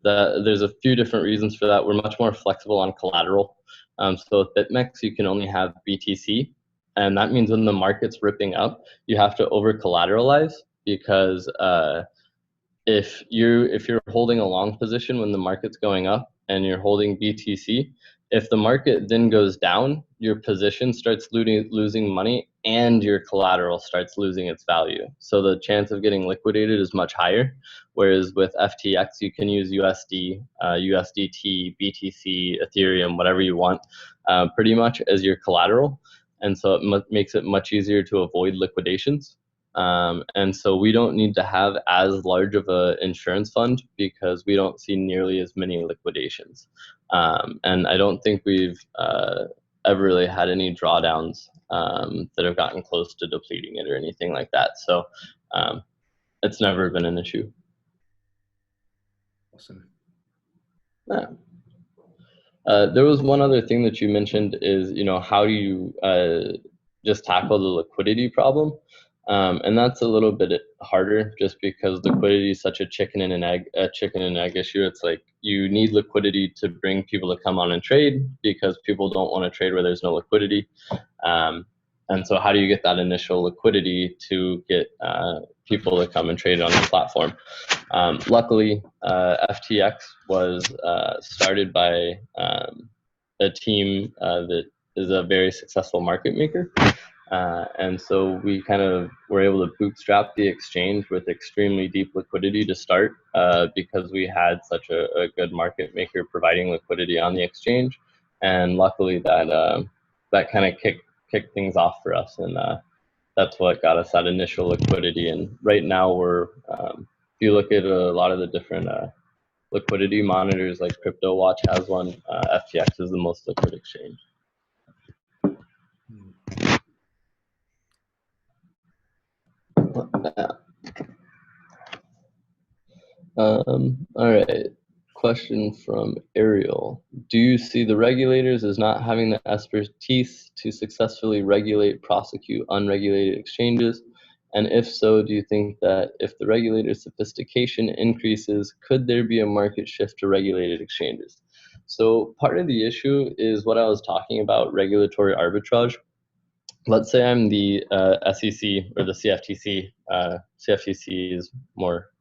there's a few different reasons for that. We're much more flexible on collateral. So with BitMEX, you can only have BTC. And that means when the market's ripping up, you have to over collateralize because if you're holding a long position when the market's going up and you're holding BTC, if the market then goes down, your position starts losing money and your collateral starts losing its value. So the chance of getting liquidated is much higher. Whereas with FTX, you can use USD, USDT, BTC, Ethereum, whatever you want, pretty much as your collateral. And so it makes it much easier to avoid liquidations. And so we don't need to have as large of an insurance fund because we don't see nearly as many liquidations. And I don't think we've ever really had any drawdowns that have gotten close to depleting it or anything like that. So it's never been an issue. Awesome. Yeah. There was one other thing that you mentioned is, how do you just tackle the liquidity problem? And that's a little bit harder just because liquidity is such a chicken and egg issue. It's like you need liquidity to bring people to come on and trade because people don't want to trade where there's no liquidity. And so how do you get that initial liquidity to get people to come and trade on the platform? Luckily, FTX was started by a team that is a very successful market maker. And so we kind of were able to bootstrap the exchange with extremely deep liquidity to start because we had such a good market maker providing liquidity on the exchange. And luckily that kind of kicked things off for us. And that's what got us that initial liquidity. And right now if you look at a lot of the different liquidity monitors, like CryptoWatch has one, FTX is the most liquid exchange. All right. Question from Ariel. Do you see the regulators as not having the expertise to successfully regulate, prosecute unregulated exchanges? And if so, do you think that if the regulator's sophistication increases, could there be a market shift to regulated exchanges? So part of the issue is what I was talking about, regulatory arbitrage. Let's say I'm the SEC or the CFTC. CFTC is more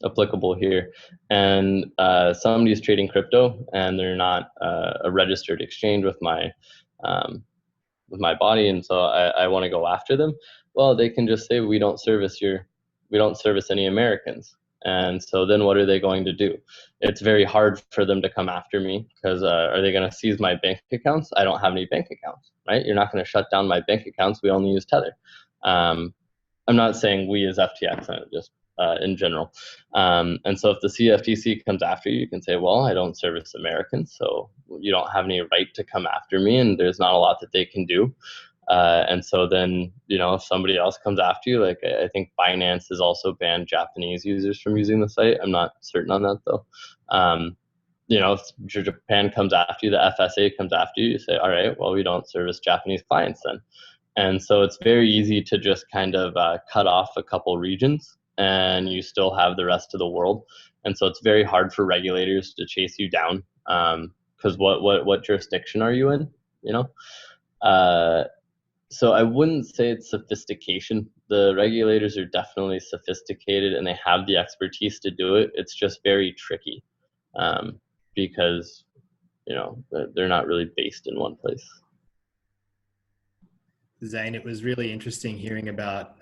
applicable here, and somebody's trading crypto and they're not a registered exchange with my body, and so I want to go after them. Well, they can just say we don't service any Americans. And so then what are they going to do? It's very hard for them to come after me because are they going to seize my bank accounts? I don't have any bank accounts, right? You're not going to shut down my bank accounts. We only use Tether. I'm not saying we as FTX, just in general. And so if the CFTC comes after you, you can say, well, I don't service Americans, so you don't have any right to come after me, and there's not a lot that they can do. And so then, if somebody else comes after you, like I think Binance has also banned Japanese users from using the site. I'm not certain on that though. If Japan comes after you, the FSA comes after you, you say, all right, well, we don't service Japanese clients then. And so it's very easy to just kind of cut off a couple regions and you still have the rest of the world. And so it's very hard for regulators to chase you down because what jurisdiction are you in, So I wouldn't say it's sophistication. The regulators are definitely sophisticated and they have the expertise to do it. It's just very tricky because, they're not really based in one place. Zane, it was really interesting hearing about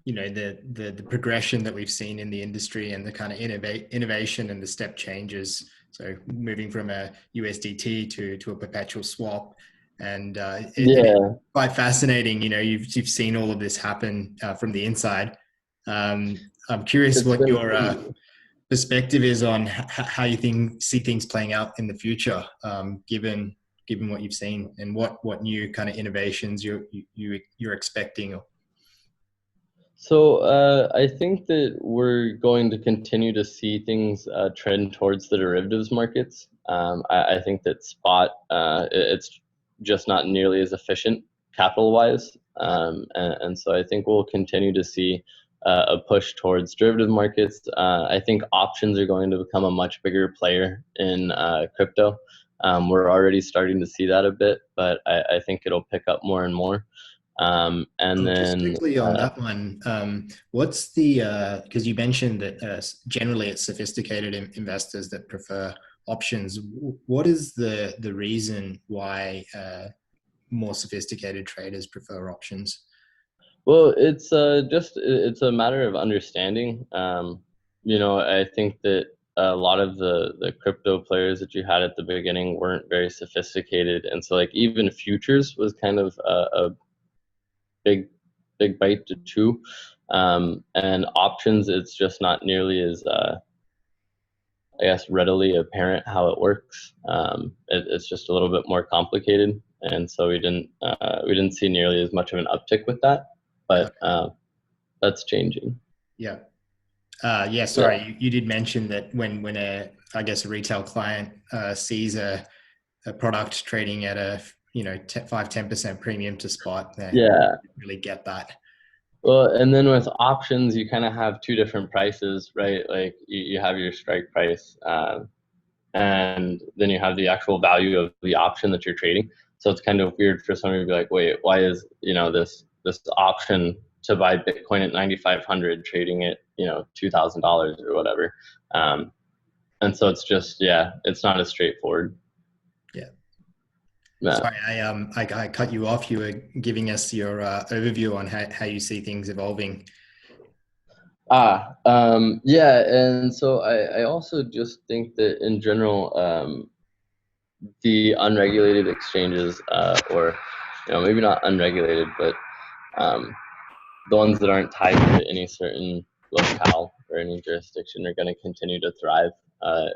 you know, the progression that we've seen in the industry and the kind of innovation and the step changes. So moving from a USDT to a perpetual swap, and it's quite fascinating. You know, you've seen all of this happen from the inside. I'm curious what your perspective is on how you see things playing out in the future, given what you've seen, and what new kind of innovations you're expecting. So I think that we're going to continue to see things trend towards the derivatives markets. I think that spot, it's just not nearly as efficient capital-wise. And so I think we'll continue to see a push towards derivative markets. I think options are going to become a much bigger player in crypto. We're already starting to see that a bit, but I think it'll pick up more and more. And then just quickly on that one, what's the because you mentioned that generally it's sophisticated investors that prefer options. What is the reason why more sophisticated traders prefer options? Well, it's it's a matter of understanding. You know, I think that a lot of the crypto players that you had at the beginning weren't very sophisticated, and so like even futures was kind of a big bite to chew, and options, it's just not nearly as I guess readily apparent how it works. It's just a little bit more complicated, and so we didn't see nearly as much of an uptick with that, but that's changing. Yeah. Yeah, sorry, yeah. You did mention that when I guess a retail client sees a product trading at a 5-10% premium to spot, they really get that. Well, and then with options, you kind of have two different prices, right? Like you have your strike price, and then you have the actual value of the option that you're trading. So it's kind of weird for somebody to be like, wait, why is this option to buy Bitcoin at 9,500 trading at $2,000 or whatever? And so it's just it's not as straightforward. Yeah. Sorry, I cut you off. You were giving us your overview on how you see things evolving. Yeah, and so I also just think that in general, the unregulated exchanges, or maybe not unregulated, but the ones that aren't tied to any certain locale or any jurisdiction are going to continue to thrive.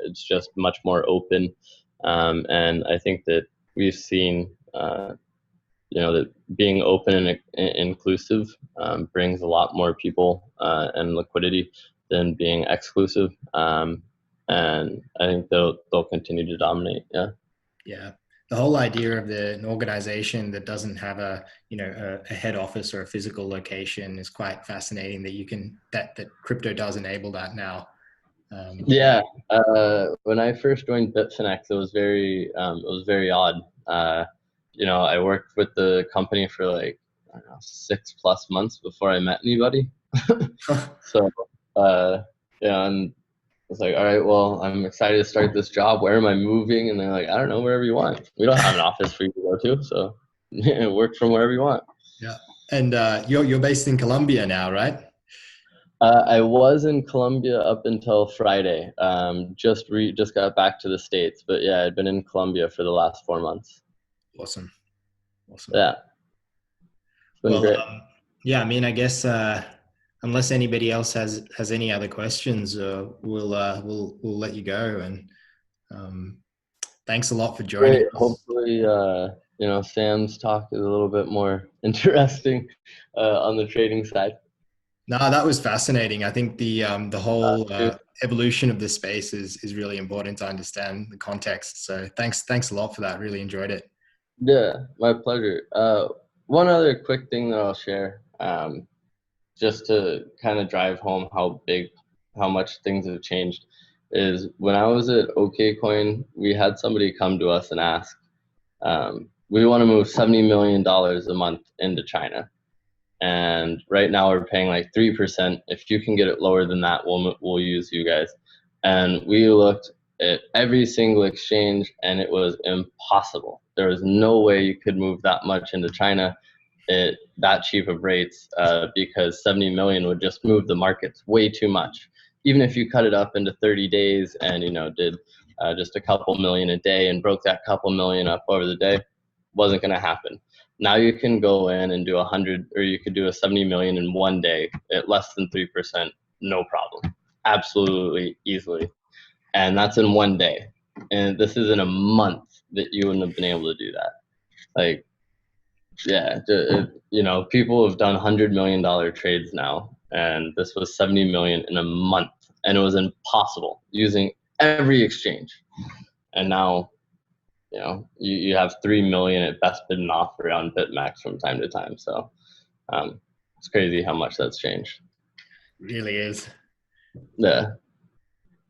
It's just much more open, and I think that we've seen that being open and inclusive brings a lot more people and liquidity than being exclusive, and I think they'll continue to dominate. Yeah, the whole idea of an organization that doesn't have a head office or a physical location is quite fascinating. That crypto does enable that now. When I first joined Bitfinex, it was very odd. I worked with the company for like 6+ months before I met anybody. So and I was like, all right, well, I'm excited to start this job. Where am I moving? And they're like, I don't know, wherever you want. We don't have an office for you to go to, so work from wherever you want. Yeah, and you're based in Colombia now, right? I was in Colombia up until Friday. Just got back to the States, but yeah, I'd been in Colombia for the last 4 months. Awesome. Yeah. It's been great. Yeah, I mean, I guess unless anybody else has any other questions, we'll let you go. And thanks a lot for joining us. Hopefully, Sam's talk is a little bit more interesting on the trading side. No, that was fascinating. I think the whole evolution of the space is really important to understand the context. So thanks a lot for that. Really enjoyed it. Yeah, my pleasure. One other quick thing that I'll share, just to kind of drive home how much things have changed, is when I was at OKCoin, we had somebody come to us and ask, we want to move $70 million a month into China. And right now we're paying like 3%. If you can get it lower than that, we'll use you guys. And we looked at every single exchange, and it was impossible. There was no way you could move that much into China that cheap of rates, because 70 million would just move the markets way too much. Even if you cut it up into 30 days and, you know, did just a couple million a day and broke that couple million up over the day, wasn't going to happen. Now you can go in and do 100, or you could do a 70 million in one day at less than 3%, no problem, absolutely easily. And that's in one day. And this is in a month that you wouldn't have been able to do that. Like, yeah, you know, people have done $100 million trades now, and this was 70 million in a month, and it was impossible using every exchange. And now, you know, you have 3 million at best bid and offer on BitMEX from time to time. So it's crazy how much that's changed. Really is. Yeah.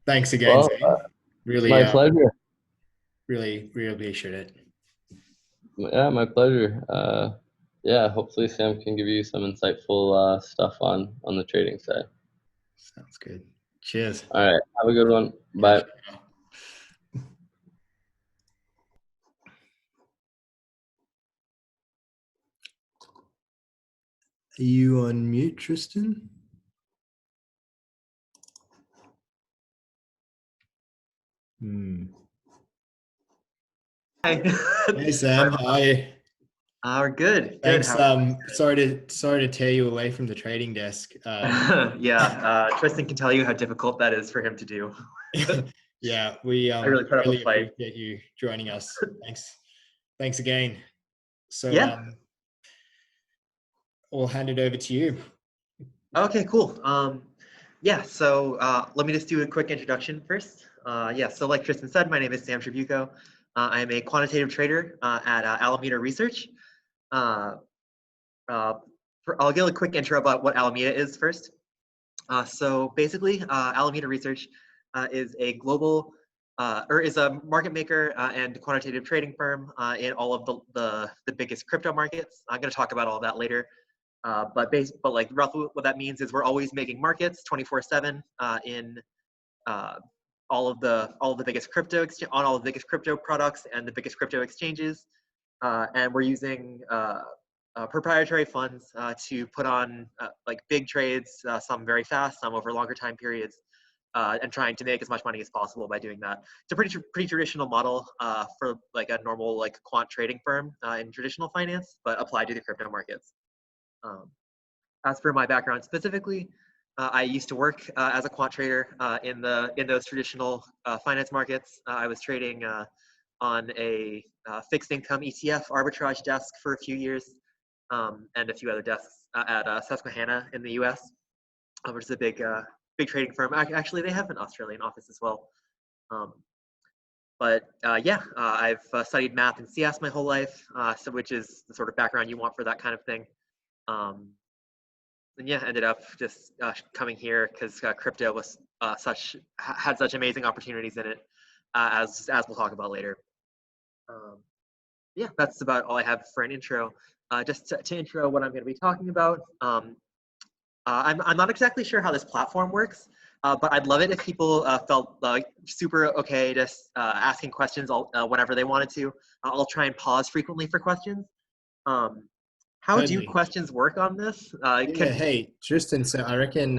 Thanks again, Well, Zane. Really, my pleasure. Really appreciate it. Yeah, my pleasure. Yeah, hopefully Sam can give you some insightful stuff on the trading side. Sounds good. Cheers. All right, have a good one. Bye. Are you on mute, Tristan? Hi. Hey Sam, how are you? Good. Thanks. How Sorry to tear you away from the trading desk. yeah, Tristan can tell you how difficult that is for him to do. Yeah, we I really put up a fight. appreciate you joining us. Thanks again. So Yeah. I'll hand it over to you. Okay, cool. Yeah, so let me just do a quick introduction first. Yeah, so like Tristan said, my name is Sam Trabuco. I'm a quantitative trader at Alameda Research. I'll give a quick intro about what Alameda is first. So basically, Alameda Research is a global, or is a market maker and quantitative trading firm in all of the biggest crypto markets. I'm going to talk about all of that later. But like roughly what that means is we're always making markets 24/7 in all of the biggest crypto on all the biggest crypto products and the biggest crypto exchanges, and we're using proprietary funds to put on like big trades, some very fast, some over longer time periods, and trying to make as much money as possible by doing that. It's a pretty traditional model for like a normal like quant trading firm in traditional finance, but applied to the crypto markets. As for my background specifically, I used to work as a quant trader in those traditional finance markets. I was trading on a fixed income ETF arbitrage desk for a few years, and a few other desks at Susquehanna in the U.S., which is a big trading firm. Actually, they have an Australian office as well. But yeah, I've studied math and CS my whole life, so which is the sort of background you want for that kind of thing. And yeah, ended up just coming here because crypto was had such amazing opportunities in it, as we'll talk about later. Yeah, that's about all I have for an intro. Just to intro what I'm going to be talking about. I'm not exactly sure how this platform works, but I'd love it if people felt super okay just asking questions whenever they wanted to. I'll try and pause frequently for questions. How do questions work on this? Yeah, hey, Tristan, so I reckon,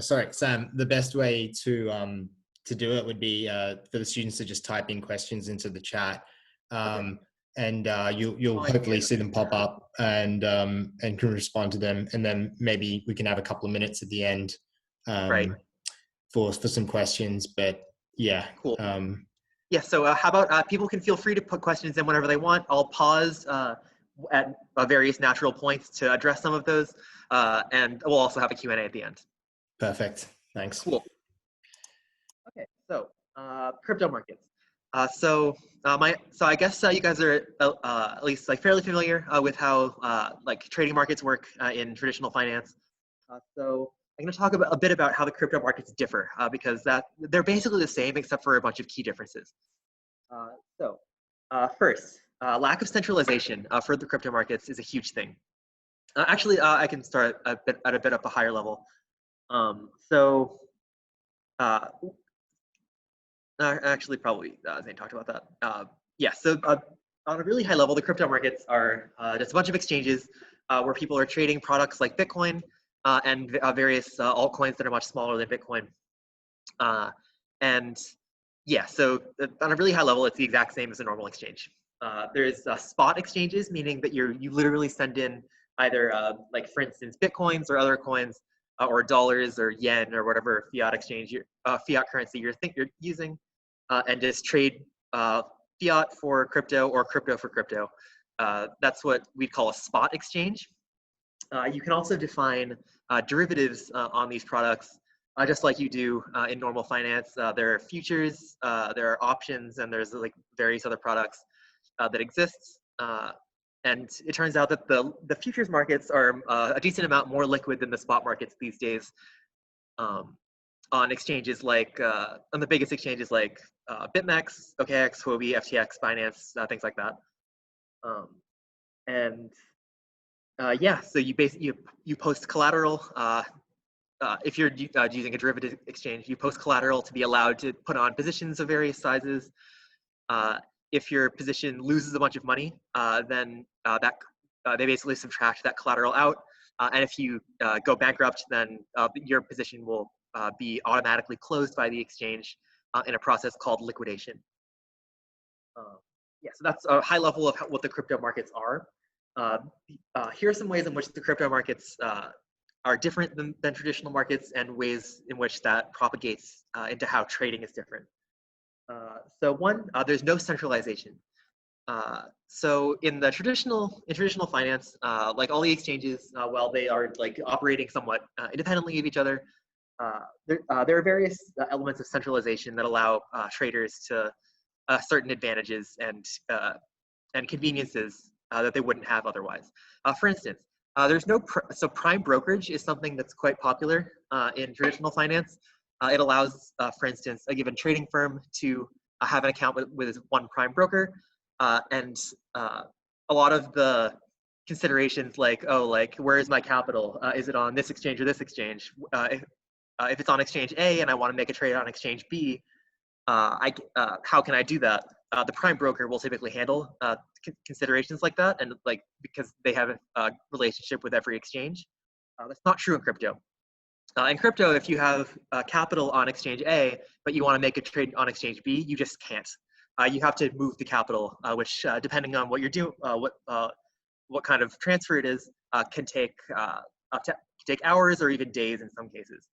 sorry, Sam, the best way to do it would be for the students to just type in questions into the chat. Okay. And you'll hopefully see them pop up and can respond to them. And then maybe we can have a couple of minutes at the end Right. for some questions, but yeah. Cool. Yeah, so how about people can feel free to put questions in whenever they want. I'll pause at various natural points to address some of those, and we'll also have a Q&A at the end. Perfect. Thanks. Cool. Okay, so crypto markets. So I guess you guys are at least like fairly familiar with how like trading markets work in traditional finance. So I'm going to talk a bit about how the crypto markets differ because they're basically the same except for a bunch of key differences. First, lack of centralization for the crypto markets is a huge thing. Actually, I can start at a bit of a higher level. Actually, probably Zane talked about that. Yeah, so on a really high level, the crypto markets are just a bunch of exchanges where people are trading products like Bitcoin and various altcoins that are much smaller than Bitcoin. And yeah, so on a really high level, it's the exact same as a normal exchange. There's spot exchanges, meaning that you literally send in either like, for instance, Bitcoins or other coins or dollars or yen or whatever fiat exchange, fiat currency you're using, and just trade fiat for crypto or crypto for crypto. That's what we'd call a spot exchange. You can also define derivatives on these products, just like you do in normal finance. There are futures, there are options, and there's like various other products that exist. And it turns out that the futures markets are a decent amount more liquid than the spot markets these days. On exchanges like, on the biggest exchanges like BitMEX, OKX, Huobi, FTX, Binance, things like that. Yeah, so you post collateral. If you're using a derivative exchange, you post collateral to be allowed to put on positions of various sizes. If your position loses a bunch of money, then they basically subtract that collateral out. And if you go bankrupt, then your position will be automatically closed by the exchange in a process called liquidation. Yeah, so that's a high level of what the crypto markets are. Here are some ways in which the crypto markets are different than traditional markets, and ways in which that propagates into how trading is different. So one, there's no centralization. So in traditional finance, like all the exchanges, while they are like operating somewhat independently of each other, there are various elements of centralization that allow traders to certain advantages and conveniences that they wouldn't have otherwise. For instance, there's no so prime brokerage is something that's quite popular in traditional finance. It allows, for instance, a given trading firm to have an account with one prime broker, and a lot of the considerations like, oh, like, where is my capital? Is it on this exchange or this exchange? If it's on exchange A and I want to make a trade on exchange B, how can I do that? The prime broker will typically handle considerations like that, and like, because they have a relationship with every exchange. That's not true in crypto. In crypto, if you have capital on exchange A, but you want to make a trade on exchange B, you just can't. You have to move the capital, which depending on what you're doing, what kind of transfer it is, can take hours or even days in some cases.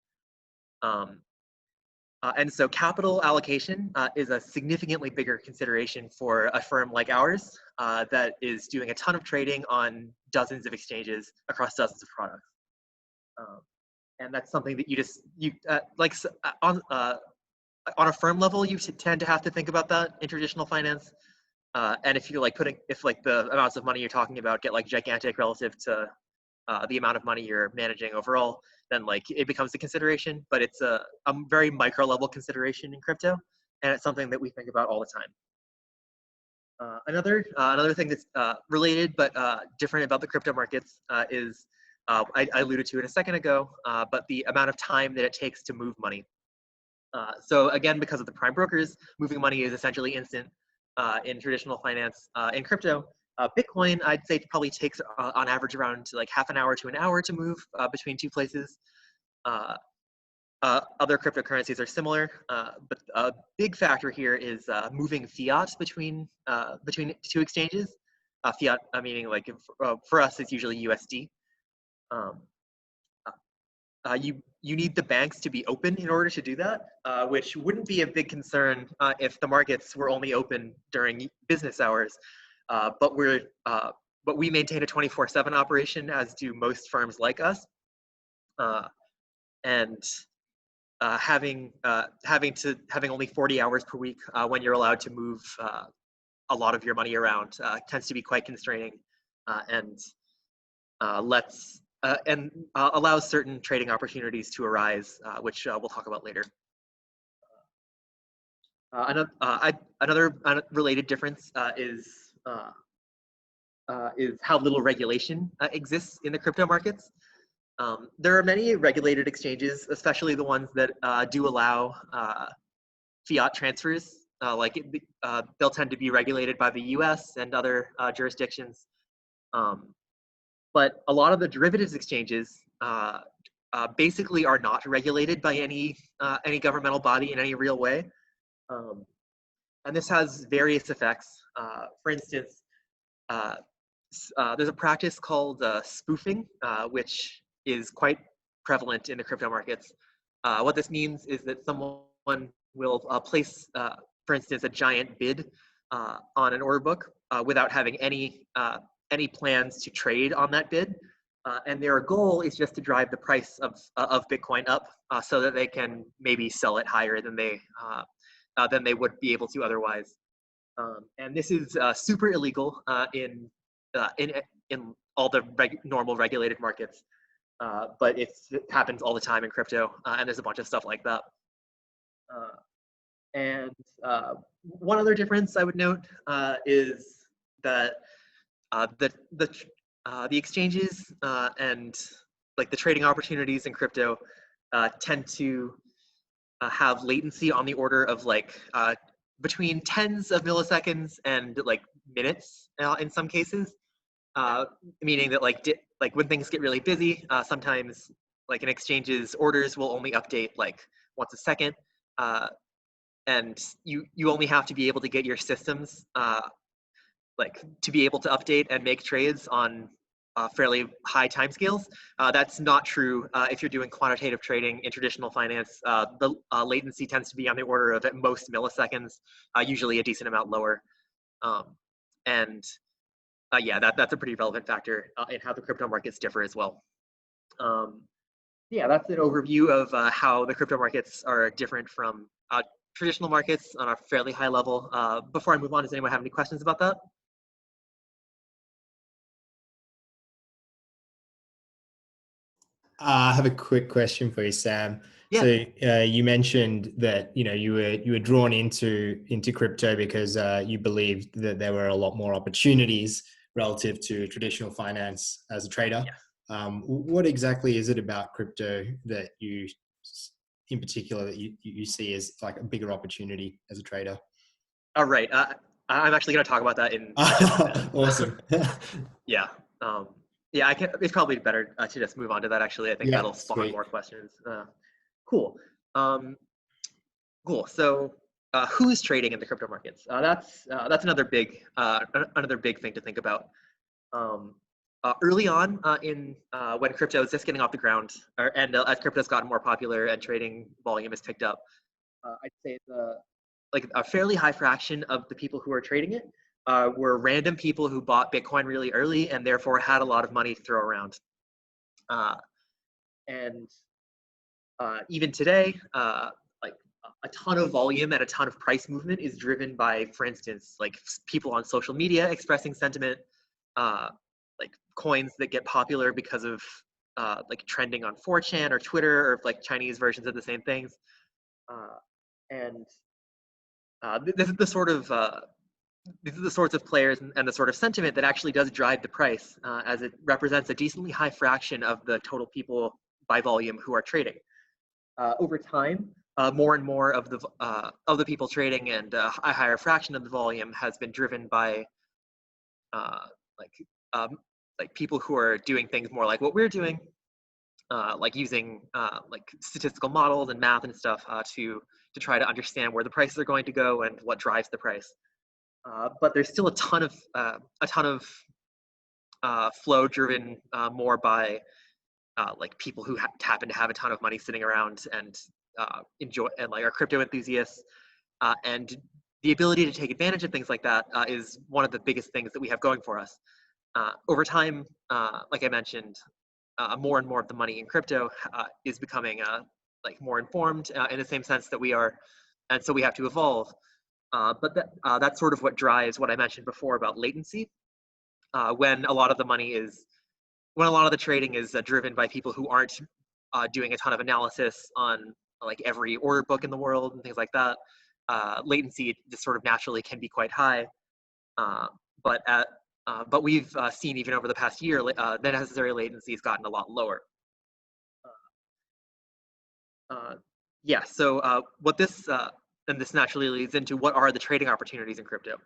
And so capital allocation is a significantly bigger consideration for a firm like ours that is doing a ton of trading on dozens of exchanges across dozens of products. And that's something that like on a firm level, you tend to have to think about that in traditional finance. And if you're like if like the amounts of money you're talking about get like gigantic relative to the amount of money you're managing overall, then like it becomes a consideration, but it's a very micro level consideration in crypto, and it's something that we think about all the time. Another thing that's related but different about the crypto markets is, I alluded to it a second ago, but the amount of time that it takes to move money. So again, because of the prime brokers, moving money is essentially instant in traditional finance. In crypto, Bitcoin, I'd say, probably takes on average around like half an hour to an hour to move between two places. Other cryptocurrencies are similar, but a big factor here is moving fiat between two exchanges. Fiat meaning, like, for us, it's usually USD. You need the banks to be open in order to do that, which wouldn't be a big concern if the markets were only open during business hours. But we maintain a 24/7 operation, as do most firms like us, and having only 40 hours per week when you're allowed to move a lot of your money around tends to be quite constraining, and allows certain trading opportunities to arise, which we'll talk about later. Another related difference is how little regulation exists in the crypto markets. There are many regulated exchanges, especially the ones that do allow fiat transfers They'll tend to be regulated by the U.S. and other jurisdictions. But a lot of the derivatives exchanges basically are not regulated by any governmental body in any real way. And this has various effects. For instance, there's a practice called spoofing, which is quite prevalent in the crypto markets. What this means is that someone will place, for instance, a giant bid on an order book without having any plans to trade on that bid. And their goal is just to drive the price of Bitcoin up so that they can maybe sell it higher than they would be able to otherwise. And this is super illegal in all the normal regulated markets, but it happens all the time in crypto, and there's a bunch of stuff like that. And one other difference I would note is that the exchanges and like the trading opportunities in crypto tend to have latency on the order of like between tens of milliseconds and like minutes in some cases, meaning that like when things get really busy, sometimes like an exchange's orders will only update like once a second, and you only have to be able to get your systems like to be able to update and make trades on fairly high timescales. That's not true if you're doing quantitative trading in traditional finance. The latency tends to be on the order of at most milliseconds, usually a decent amount lower. Yeah, that's a pretty relevant factor in how the crypto markets differ as well. Yeah, that's an overview of how the crypto markets are different from traditional markets on a fairly high level. Before I move on, does anyone have any questions about that? I have a quick question for you, Sam. Yeah. So you mentioned that you were drawn into crypto because you believed that there were a lot more opportunities relative to traditional finance as a trader. Yes. What exactly is it about crypto that you, in particular, that you see as like a bigger opportunity as a trader? All right. I'm actually going to talk about that in. Awesome. Yeah. Yeah, I can. It's probably better to just move on to that. Actually, I think that'll spawn more questions. Cool. Cool. So, who's trading in the crypto markets? That's another big thing to think about. Early on when crypto is just getting off the ground, and as crypto's gotten more popular and trading volume has picked up, I'd say a fairly high fraction of the people who are trading it were random people who bought Bitcoin really early and therefore had a lot of money to throw around. Even today, like a ton of volume and a ton of price movement is driven by, for instance, like people on social media expressing sentiment, like coins that get popular because of like trending on 4chan or Twitter or like Chinese versions of the same things. This is the sort of these are the sorts of players and the sort of sentiment that actually does drive the price, as it represents a decently high fraction of the total people by volume who are trading. Over time, more and more of the people trading and a higher fraction of the volume has been driven by like people who are doing things more like what we're doing, like using like statistical models and math and stuff to try to understand where the prices are going to go and what drives the price. But there's still a ton of flow driven more by like people who happen to have a ton of money sitting around and enjoy and like are crypto enthusiasts, and the ability to take advantage of things like that is one of the biggest things that we have going for us. Over time, like I mentioned, more and more of the money in crypto is becoming like more informed in the same sense that we are, and so we have to evolve. But that's sort of what drives what I mentioned before about latency. When a lot of the trading is driven by people who aren't doing a ton of analysis on like every order book in the world and things like that, latency just sort of naturally can be quite high. But we've seen even over the past year, the necessary latency has gotten a lot lower. Yeah. So what this and this naturally leads into what are the trading opportunities in crypto.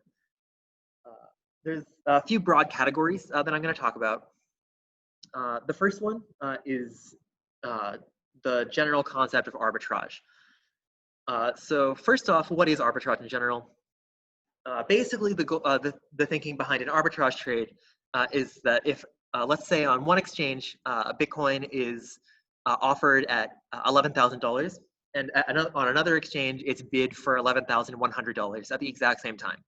There's a few broad categories that I'm going to talk about. The first one is the general concept of arbitrage. So first off, what is arbitrage in general? Basically, the thinking behind an arbitrage trade is that if, let's say on one exchange, Bitcoin is offered at $11,000, and on another exchange, it's bid for $11,100 at the exact same time.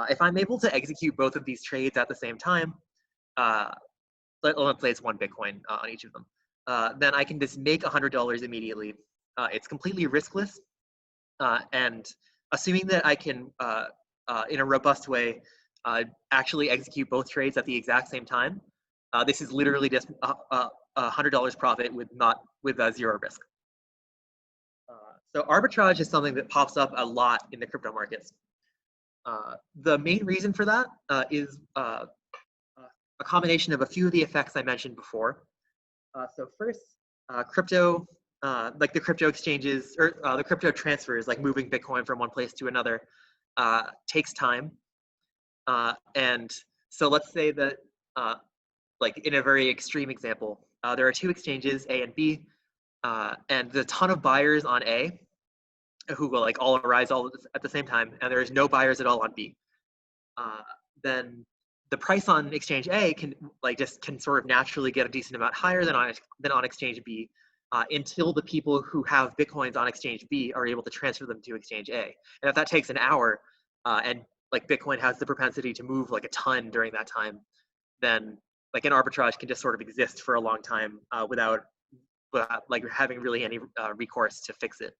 If I'm able to execute both of these trades at the same time, let's say it's one Bitcoin on each of them, then I can just make $100 immediately. It's completely riskless, and assuming that I can, in a robust way, actually execute both trades at the exact same time, this is literally just $100 profit with zero risk. So arbitrage is something that pops up a lot in the crypto markets. The main reason for that is a combination of a few of the effects I mentioned before. So first, crypto, like the crypto exchanges or the crypto transfers, like moving Bitcoin from one place to another, takes time. And so let's say that, like in a very extreme example, there are two exchanges, A and B, and there's a ton of buyers on A who will like all arise all at the same time, and there's no buyers at all on B. Then the price on exchange A can sort of naturally get a decent amount higher than on exchange B, until the people who have Bitcoins on exchange B are able to transfer them to exchange A. And if that takes an hour, and like Bitcoin has the propensity to move like a ton during that time, then like an arbitrage can just sort of exist for a long time without like having really any recourse to fix it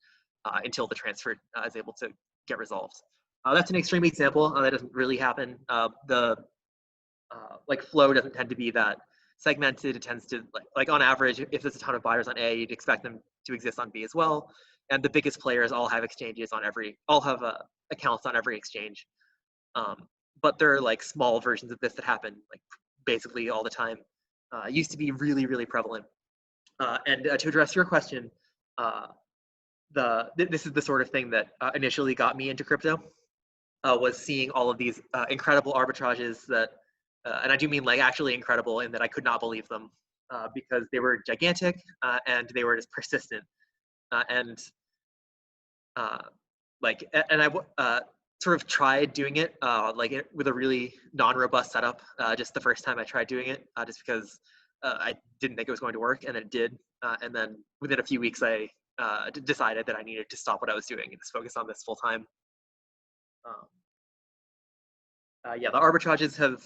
until the transfer is able to get resolved. That's an extreme example. That doesn't really happen. The like flow doesn't tend to be that segmented. It tends to like on average, if there's a ton of buyers on A, you'd expect them to exist on B as well. And the biggest players all have exchanges on all have accounts on every exchange. But there are like small versions of this that happen like basically all the time. It used to be really, really prevalent. And to address your question, this is the sort of thing that initially got me into crypto, was seeing all of these incredible arbitrages that, and I do mean like actually incredible in that I could not believe them because they were gigantic and they were just persistent. And I sort of tried doing it with a really non-robust setup just the first time I tried doing it, just because I didn't think it was going to work, and it did. And then within a few weeks, I decided that I needed to stop what I was doing and just focus on this full time. Yeah, the arbitrages have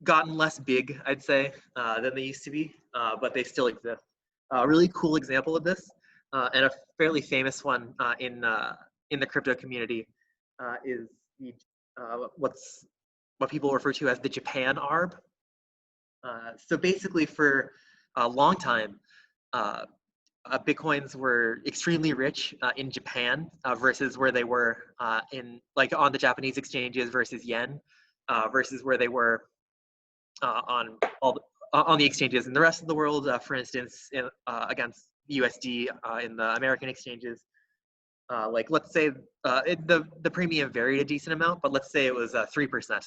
gotten less big, I'd say, than they used to be, but they still exist. A really cool example of this, and a fairly famous one in the crypto community, is what people refer to as the Japan ARB. So basically, for a long time, Bitcoins were extremely rich in Japan versus where they were on the Japanese exchanges versus yen, versus where they were on the exchanges in the rest of the world. For instance, against USD in the American exchanges. Like let's say the premium varied a decent amount, but let's say it was 3%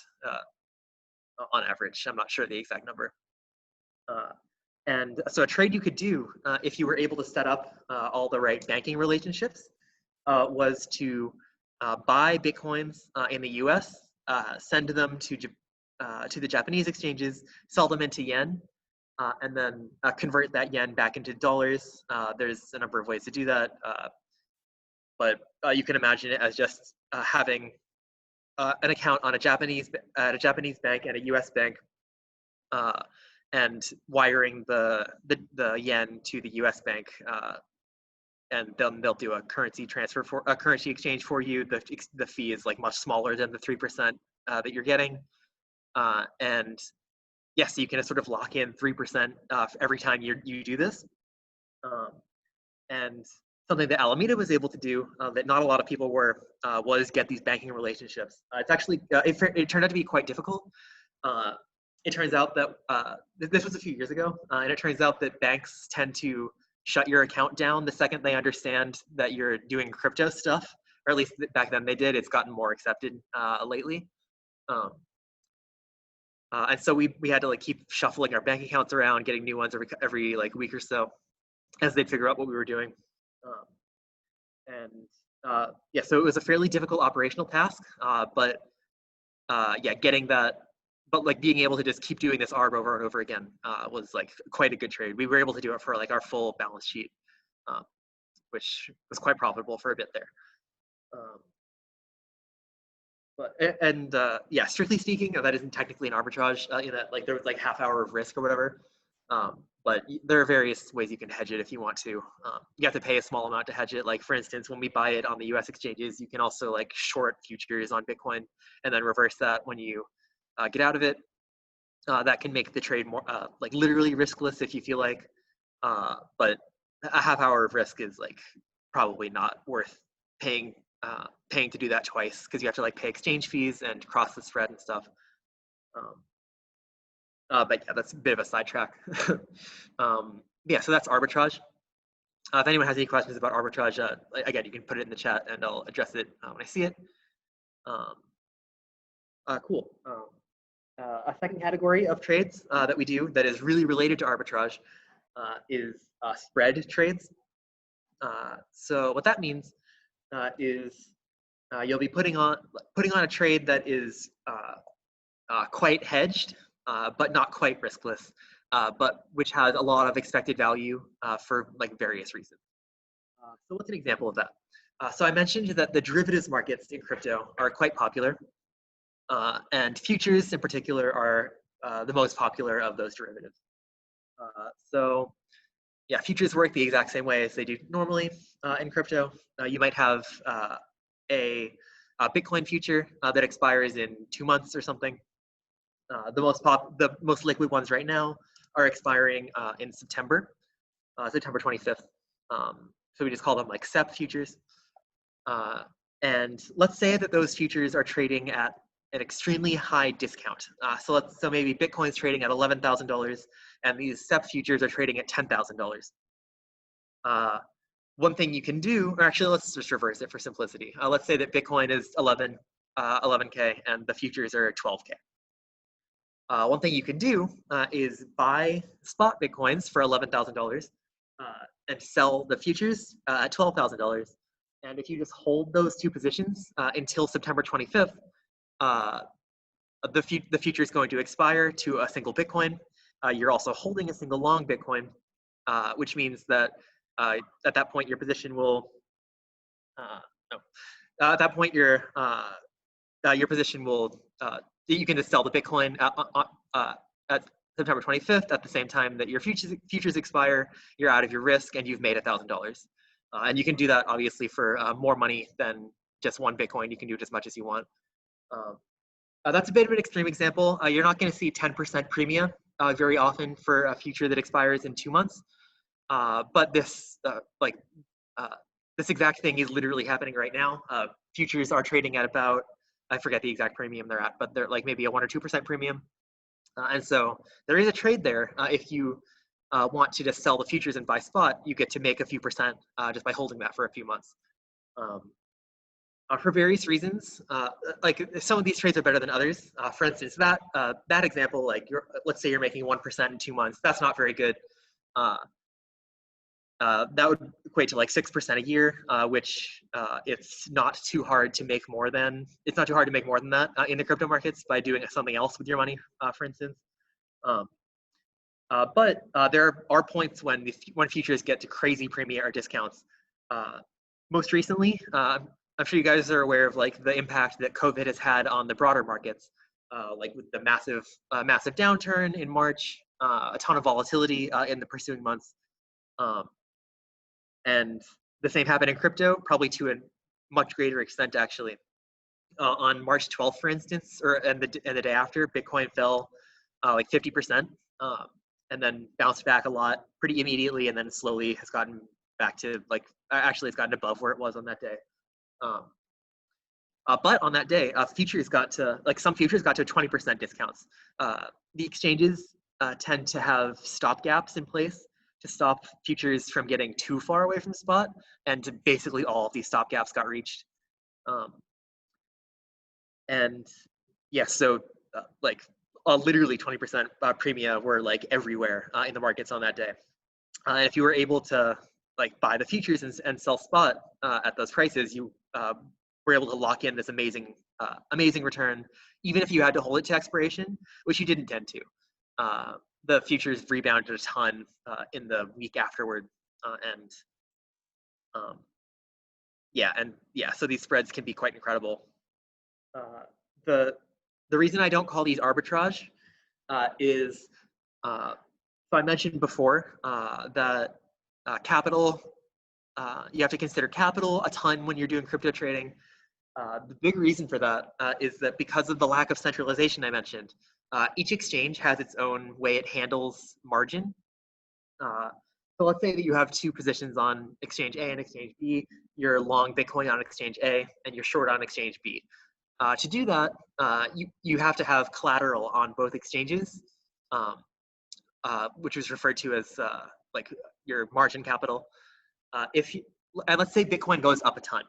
on average. I'm not sure the exact number. And so a trade you could do if you were able to set up all the right banking relationships was to buy Bitcoins in the US, send them to the Japanese exchanges, sell them into yen, and then convert that yen back into dollars. There's a number of ways to do that, but you can imagine it as just having an account on at a Japanese bank and a US bank, and wiring the yen to the U.S. bank, and then they'll do a currency transfer for a currency exchange for you. The fee is like much smaller than the 3% that you're getting, and yes, you can sort of lock in 3% every time you do this. And something that Alameda was able to do that not a lot of people were was get these banking relationships. It's actually it turned out to be quite difficult. It turns out that this was a few years ago, and it turns out that banks tend to shut your account down the second they understand that you're doing crypto stuff, or at least back then they did. It's gotten more accepted lately. And so we had to like keep shuffling our bank accounts around, getting new ones every like week or so, as they'd figure out what we were doing. Yeah, so it was a fairly difficult operational task, but yeah, getting that, but like being able to just keep doing this arb over and over again was like quite a good trade. We were able to do it for like our full balance sheet, which was quite profitable for a bit there. Yeah, strictly speaking, that isn't technically an arbitrage in that like there was like half hour of risk or whatever. But there are various ways you can hedge it if you want to. You have to pay a small amount to hedge it. Like for instance, when we buy it on the US exchanges, you can also like short futures on Bitcoin and then reverse that when you get out of it. That can make the trade more like literally riskless if you feel like, but a half hour of risk is like probably not worth paying to do that twice, because you have to like pay exchange fees and cross the spread and stuff. But yeah, that's a bit of a sidetrack. Yeah, so that's arbitrage. If anyone has any questions about arbitrage, again, you can put it in the chat and I'll address it when I see it. Cool. A second category of trades that we do that is really related to arbitrage is spread trades. So what that means is you'll be putting on a trade that is quite hedged, but not quite riskless, but which has a lot of expected value for like various reasons. So what's an example of that? So I mentioned that the derivatives markets in crypto are quite popular, and futures in particular are the most popular of those derivatives. So yeah, futures work the exact same way as they do normally in crypto. You might have a Bitcoin future that expires in 2 months or something. The most liquid ones right now are expiring in September 25th. So we just call them like SEP futures. And let's say that those futures are trading at an extremely high discount. So maybe Bitcoin's trading at $11,000 and these SEP futures are trading at $10,000. One thing you can do, or actually let's just reverse it for simplicity. Let's say that Bitcoin is 11K and the futures are 12K. One thing you can do is buy spot Bitcoins for $11,000 and sell the futures at $12,000. And if you just hold those two positions until September 25th, the future is going to expire to a single Bitcoin. You're also holding a single long Bitcoin, which means that at that point your position will at that point your position will you can just sell the Bitcoin at September 25th at the same time that your futures expire. You're out of your risk and you've made $1,000. And you can do that obviously for more money than just one Bitcoin. You can do it as much as you want. That's a bit of an extreme example. You're not going to see 10% premium very often for a future that expires in 2 months. But this this exact thing is literally happening right now. Futures are trading at about, I forget the exact premium they're at, but they're like maybe a 1 or 2% premium. And so there is a trade there. If you want to just sell the futures and buy spot, you get to make a few percent just by holding that for a few months. For various reasons, like some of these trades are better than others. For instance, that example, like let's say you're making 1% in 2 months, that's not very good. That would equate to like 6% a year, which it's not too hard to make more than that in the crypto markets by doing something else with your money, for instance. But there are points when futures get to crazy premium or discounts. Most recently, I'm sure you guys are aware of like the impact that COVID has had on the broader markets, like with the massive downturn in March, a ton of volatility in the pursuing months. And the same happened in crypto, probably to a much greater extent, actually. On March 12th, for instance, and the day after, Bitcoin fell like 50%, and then bounced back a lot pretty immediately, and then slowly has gotten back to like, actually it's gotten above where it was on that day. But on that day, futures got to, like some futures got to 20% discounts. The exchanges tend to have stop gaps in place to stop futures from getting too far away from spot, and basically all of these stop gaps got reached. And yeah, so like literally 20% premia were like everywhere in the markets on that day. And if you were able to like buy the futures and sell spot at those prices, you were able to lock in this amazing return, even if you had to hold it to expiration, which you didn't tend to. The futures rebounded a ton in the week afterward, and so these spreads can be quite incredible. The reason I don't call these arbitrage is so I mentioned before that capital, you have to consider capital a ton when you're doing crypto trading. The big reason for that is that because of the lack of centralization I mentioned, each exchange has its own way it handles margin. So let's say that you have two positions on exchange A and exchange B. You're long Bitcoin on exchange A and you're short on exchange B. To do that, you have to have collateral on both exchanges, which is referred to as like your margin capital. And let's say Bitcoin goes up a ton.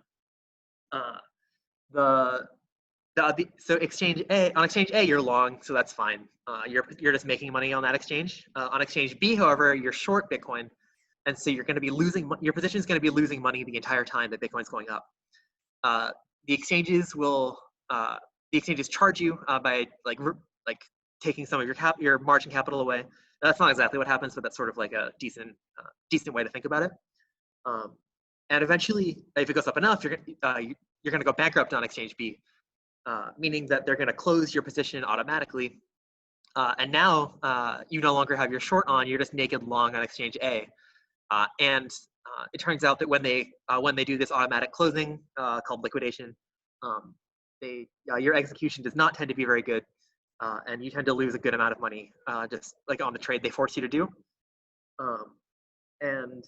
So exchange A, on exchange A, you're long, so that's fine. You're just making money on that exchange. On exchange B, however, you're short Bitcoin, and so you're going to be losing. Your position is going to be losing money the entire time that Bitcoin's going up. The exchanges charge you by like taking some of your margin capital away. That's not exactly what happens, but that's sort of like a decent way to think about it. And eventually, if it goes up enough, you're going to go bankrupt on exchange B. Meaning that they're going to close your position automatically. And now you no longer have your short on, you're just naked long on exchange A. And it turns out that when they do this automatic closing called liquidation, your execution does not tend to be very good. And you tend to lose a good amount of money just like on the trade they force you to do. And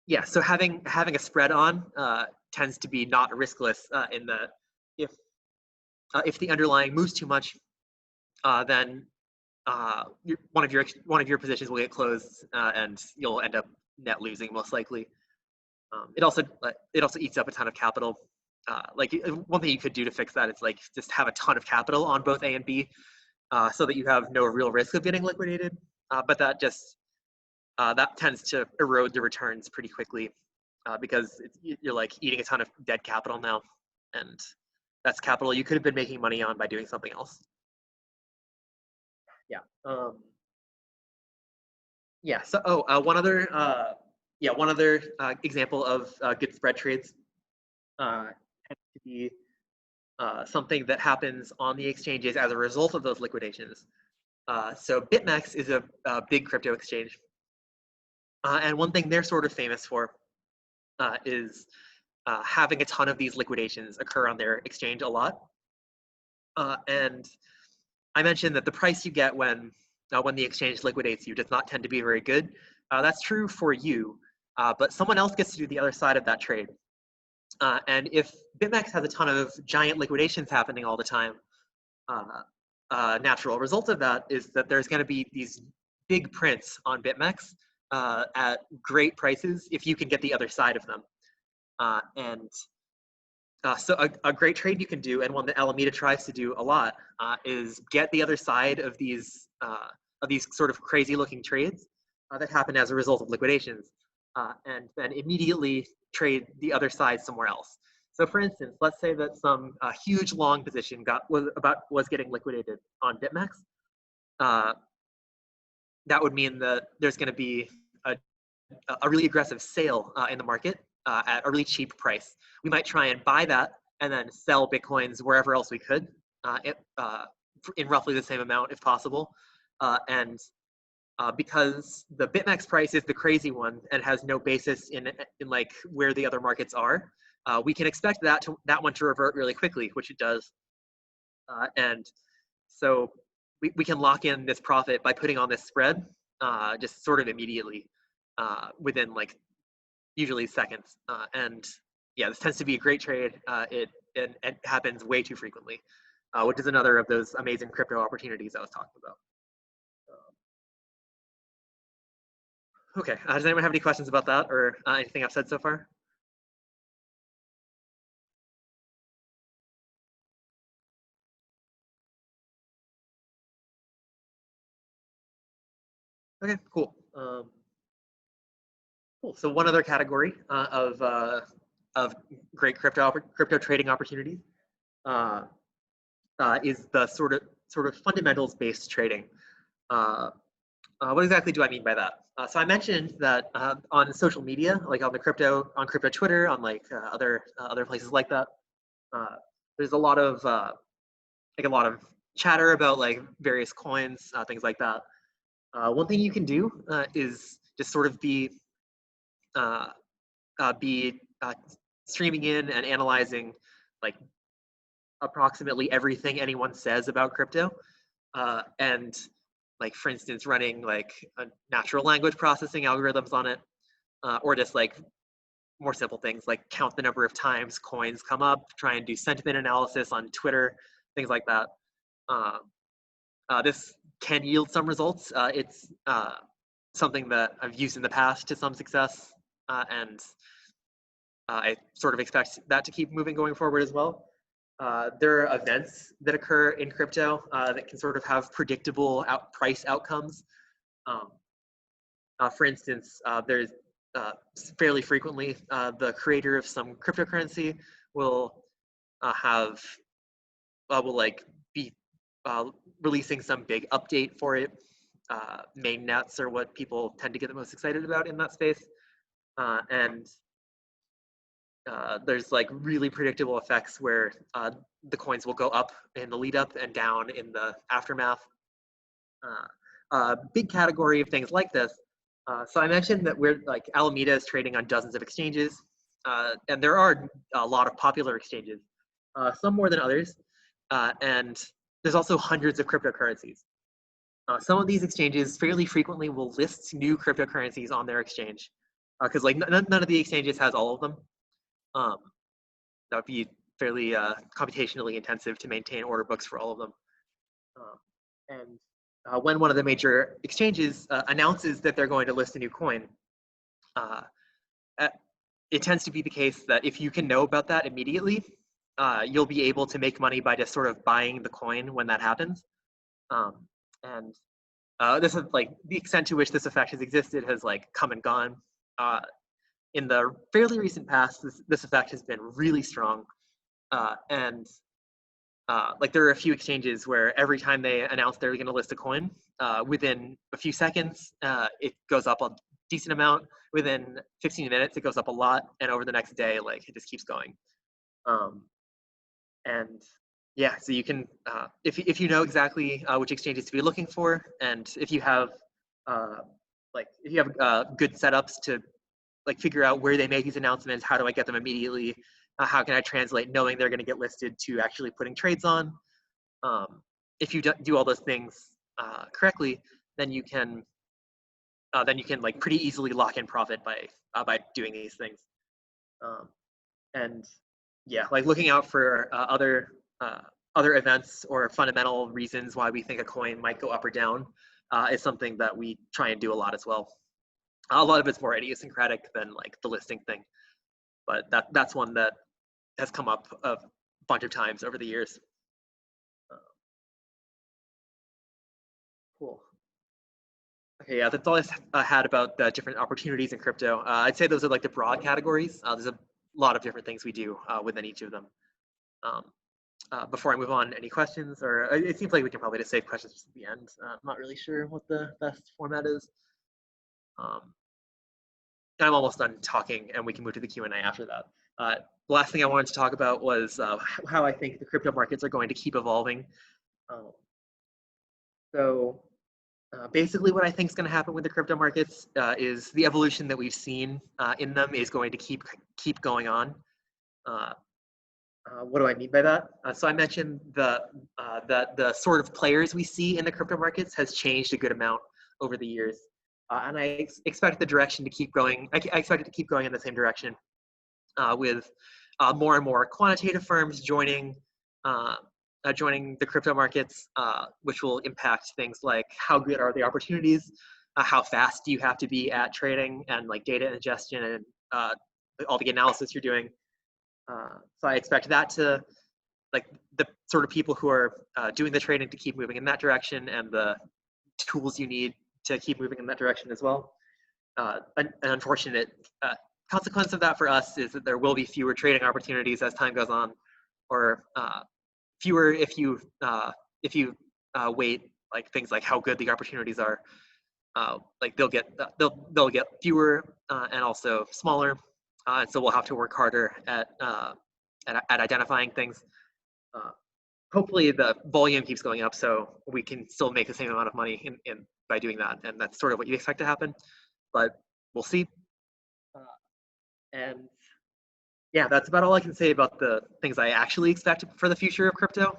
yeah, so having a spread on tends to be not riskless in that if the underlying moves too much, then one of your positions will get closed, and you'll end up net losing most likely. It also eats up a ton of capital. Like one thing you could do to fix that is like just have a ton of capital on both A and B, so that you have no real risk of getting liquidated. But that tends to erode the returns pretty quickly because you're like eating a ton of dead capital now, and that's capital you could have been making money on by doing something else. Yeah. So one other example of good spread trades tends to be something that happens on the exchanges as a result of those liquidations. So BitMEX is a big crypto exchange, and one thing they're sort of famous for is having a ton of these liquidations occur on their exchange a lot. And I mentioned that the price you get when the exchange liquidates you does not tend to be very good. That's true for you, but someone else gets to do the other side of that trade. And if BitMEX has a ton of giant liquidations happening all the time, natural result of that is that there's going to be these big prints on BitMEX at great prices if you can get the other side of them. So a great trade you can do, and one that Alameda tries to do a lot, is get the other side of these sort of crazy-looking trades that happen as a result of liquidations, and then immediately trade the other side somewhere else. So, for instance, let's say that some huge long position was getting liquidated on BitMEX. That would mean that there's going to be a really aggressive sale in the market at a really cheap price. We might try and buy that and then sell Bitcoins wherever else we could in roughly the same amount if possible. And because the BitMEX price is the crazy one and has no basis in like where the other markets are, we can expect that one to revert really quickly, which it does. And so we can lock in this profit by putting on this spread just sort of immediately within like usually seconds. And yeah, this tends to be a great trade. It happens way too frequently, which is another of those amazing crypto opportunities I was talking about. Okay, does anyone have any questions about that or anything I've said so far? Okay, cool. Cool. So one other category of great crypto trading opportunities is the sort of fundamentals based trading. What exactly do I mean by that? So I mentioned that on social media, like on crypto Twitter, on like other places like that, there's a lot of chatter about like various coins, things like that. One thing you can do is just sort of be streaming in and analyzing like approximately everything anyone says about crypto, and like for instance running like a natural language processing algorithms on it, or just like more simple things like count the number of times coins come up, try and do sentiment analysis on Twitter, things like that. This can yield some results. It's something that I've used in the past to some success, and I sort of expect that to keep moving going forward as well. There are events that occur in crypto that can sort of have predictable price outcomes. For instance, there's fairly frequently the creator of some cryptocurrency will be releasing some big update for it. Mainnets are what people tend to get the most excited about in that space, and there's like really predictable effects where the coins will go up in the lead up and down in the aftermath. A big category of things like this. So I mentioned that we're like Alameda is trading on dozens of exchanges, and there are a lot of popular exchanges, some more than others, and there's also hundreds of cryptocurrencies. Some of these exchanges fairly frequently will list new cryptocurrencies on their exchange, because like none of the exchanges has all of them. That would be fairly computationally intensive to maintain order books for all of them. And when one of the major exchanges announces that they're going to list a new coin, it tends to be the case that if you can know about that immediately, you'll be able to make money by just sort of buying the coin when that happens. And this is like the extent to which this effect has existed has like come and gone. In the fairly recent past, this effect has been really strong, and like there are a few exchanges where every time they announce they're going to list a coin, within a few seconds, it goes up a decent amount. Within 15 minutes, it goes up a lot, and over the next day, like it just keeps going. And yeah, so you can, if you know exactly which exchanges to be looking for, and if you have good setups to like figure out where they make these announcements, how do I get them immediately? How can I translate knowing they're going to get listed to actually putting trades on? If you do all those things correctly, then you can like pretty easily lock in profit by doing these things. And yeah, like looking out for other events or fundamental reasons why we think a coin might go up or down is something that we try and do a lot as well. A lot of it's more idiosyncratic than like the listing thing, but that's one that has come up a bunch of times over the years. Cool. Okay, yeah, that's all I had about the different opportunities in crypto. I'd say those are like the broad categories. There's a lot of different things we do within each of them. Before I move on, any questions? Or it seems like we can probably just save questions at the end. I'm not really sure what the best format is. I'm almost done talking, and we can move to the Q&A after that. The last thing I wanted to talk about was how I think the crypto markets are going to keep evolving. Basically what I think is going to happen with the crypto markets is the evolution that we've seen in them is going to keep going on. What do I mean by that? So I mentioned that the sort of players we see in the crypto markets has changed a good amount over the years. And I expect the direction to keep going. I expect it to keep going in the same direction with more and more quantitative firms joining the crypto markets, which will impact things like how good are the opportunities, how fast do you have to be at trading and like data ingestion and all the analysis you're doing. So I expect that to, like the sort of people who are doing the trading to keep moving in that direction, and the tools you need to keep moving in that direction as well. An unfortunate consequence of that for us is that there will be fewer trading opportunities as time goes on, or fewer if you weight like things like how good the opportunities are. Like they'll get fewer and also smaller, and so we'll have to work harder at identifying things. Hopefully the volume keeps going up so we can still make the same amount of money in by doing that, and that's sort of what you expect to happen, but we'll see. And yeah, that's about all I can say about the things I actually expect for the future of crypto.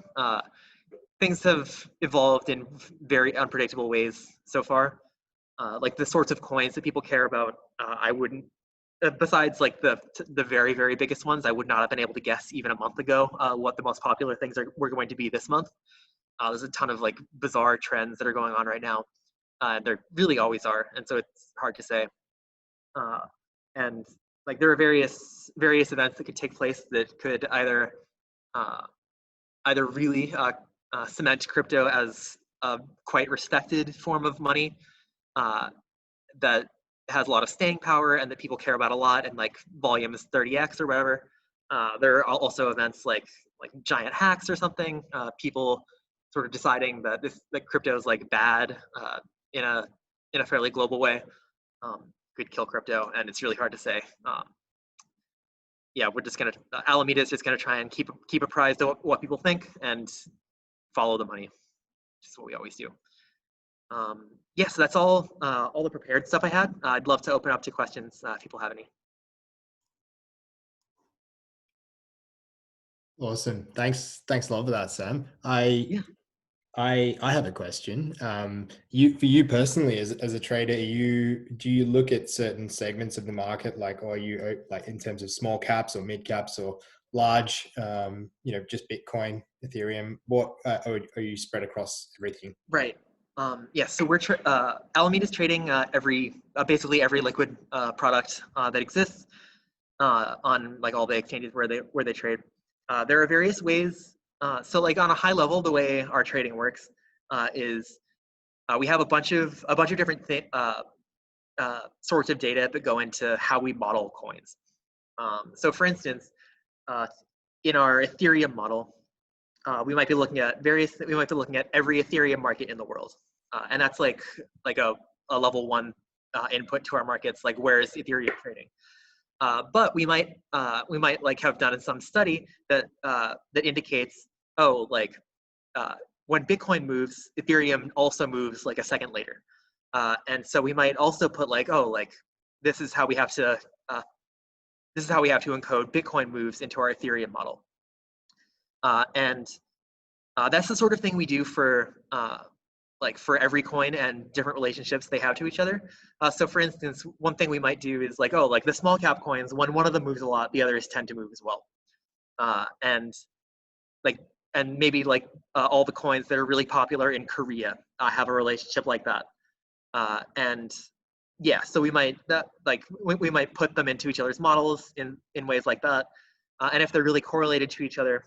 Things have evolved in very unpredictable ways so far. Like the sorts of coins that people care about, I wouldn't, besides like the very, very biggest ones, I would not have been able to guess even a month ago what the most popular things were going to be this month. There's a ton of like bizarre trends that are going on right now. There really always are, and so it's hard to say. And like there are various events that could take place that could either really cement crypto as a quite respected form of money that has a lot of staying power and that people care about a lot, and like volume is 30x or whatever. There are also events like giant hacks or something. People sort of deciding that crypto is like bad in a fairly global way. Could kill crypto, and it's really hard to say. Yeah, we're just gonna Alameda is just gonna try and keep apprised of what people think and follow the money, which is what we always do. Yeah, so that's all the prepared stuff I had. I'd love to open up to questions if people have any. Awesome. Thanks a lot for that, Sam. I have a question. For you personally, as a trader, do you look at certain segments of the market, like, or are you like in terms of small caps or mid caps or large, just Bitcoin, Ethereum? What or are you spread across everything? Right. Yeah. So we're Alameda's trading basically every liquid product that exists on like all the exchanges where they trade. There are various ways. So like on a high level, the way our trading works is we have a bunch of different sorts of data that go into how we model coins. So for instance, in our Ethereum model, we might be looking at every Ethereum market in the world, and that's like a level 1 input to our markets. Like, where is Ethereum trading? But we might like have done some study that indicates, when Bitcoin moves, Ethereum also moves like a second later, and so we might also put this is how we have to encode Bitcoin moves into our Ethereum model, and that's the sort of thing we do for every coin and different relationships they have to each other. So for instance, one thing we might do is the small cap coins, when one of them moves a lot, the others tend to move as well. And maybe all the coins that are really popular in Korea have a relationship like that. And yeah, so we might we might put them into each other's models in ways like that. And if they're really correlated to each other,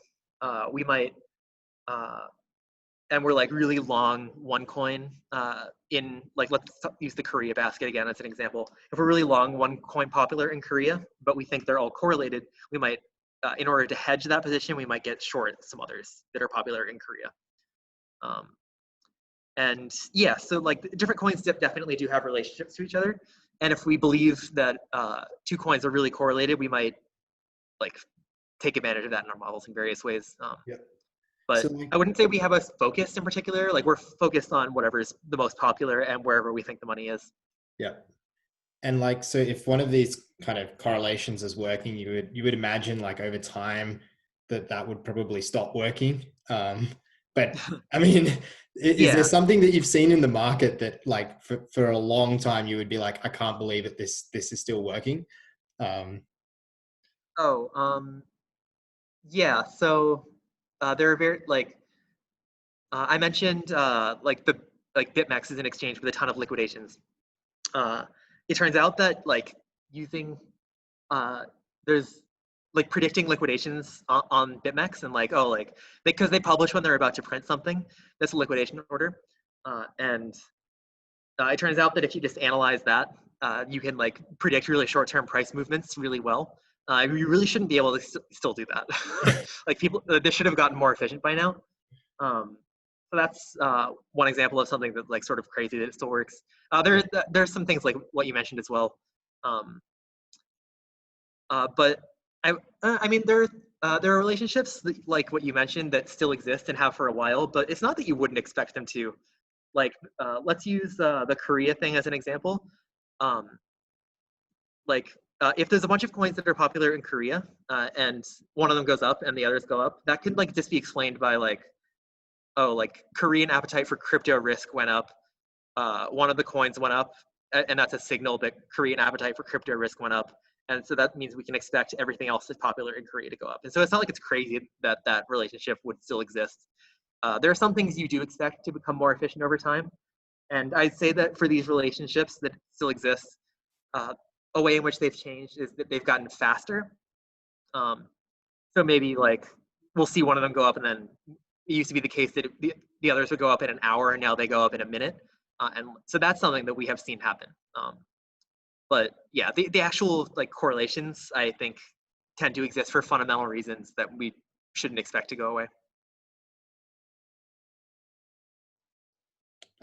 we might and we're really long one coin in let's use the Korea basket again as an example. If we're really long one coin popular in Korea, but we think they're all correlated, we might, in order to hedge that position, we might get short some others that are popular in Korea. And yeah, so different coins definitely do have relationships to each other. And if we believe that two coins are really correlated, we might take advantage of that in our models in various ways. Yep. But So, I wouldn't say we have a focus in particular. We're focused on whatever's the most popular and wherever we think the money is. yeah. And so if one of these kind of correlations is working, you would imagine over time that would probably stop working. But I mean, is there something that you've seen in the market that for a long time you would be I can't believe that this is still working? Yeah. So there are very I mentioned BitMEX is an exchange with a ton of liquidations. It turns out that using there's predicting liquidations on BitMEX and because they publish when they're about to print something, that's a liquidation order, and it turns out that if you just analyze that, you can like predict really short-term price movements really well. You really shouldn't be able to still do that. Like people, this should have gotten more efficient by now. So that's one example of something that's like sort of crazy that it still works. There's some things like what you mentioned as well. But I mean, there are relationships like what you mentioned that still exist and have for a while, but it's not that you wouldn't expect them to. Like, let's use the Korea thing as an example. If there's a bunch of coins that are popular in Korea and one of them goes up and the others go up, that could like just be explained by like, oh, like Korean appetite for crypto risk went up. One of the coins went up, and that's a signal that Korean appetite for crypto risk went up. And so that means we can expect everything else that's popular in Korea to go up. And so it's not like it's crazy that that relationship would still exist. There are some things you do expect to become more efficient over time. And I'd say that for these relationships that still exist, a way in which they've changed is that they've gotten faster. So maybe like we'll see one of them go up, and then it used to be the case that the others would go up in an hour, and now they go up in a minute. And so that's something that we have seen happen. But yeah, the actual like correlations, I think, tend to exist for fundamental reasons that we shouldn't expect to go away.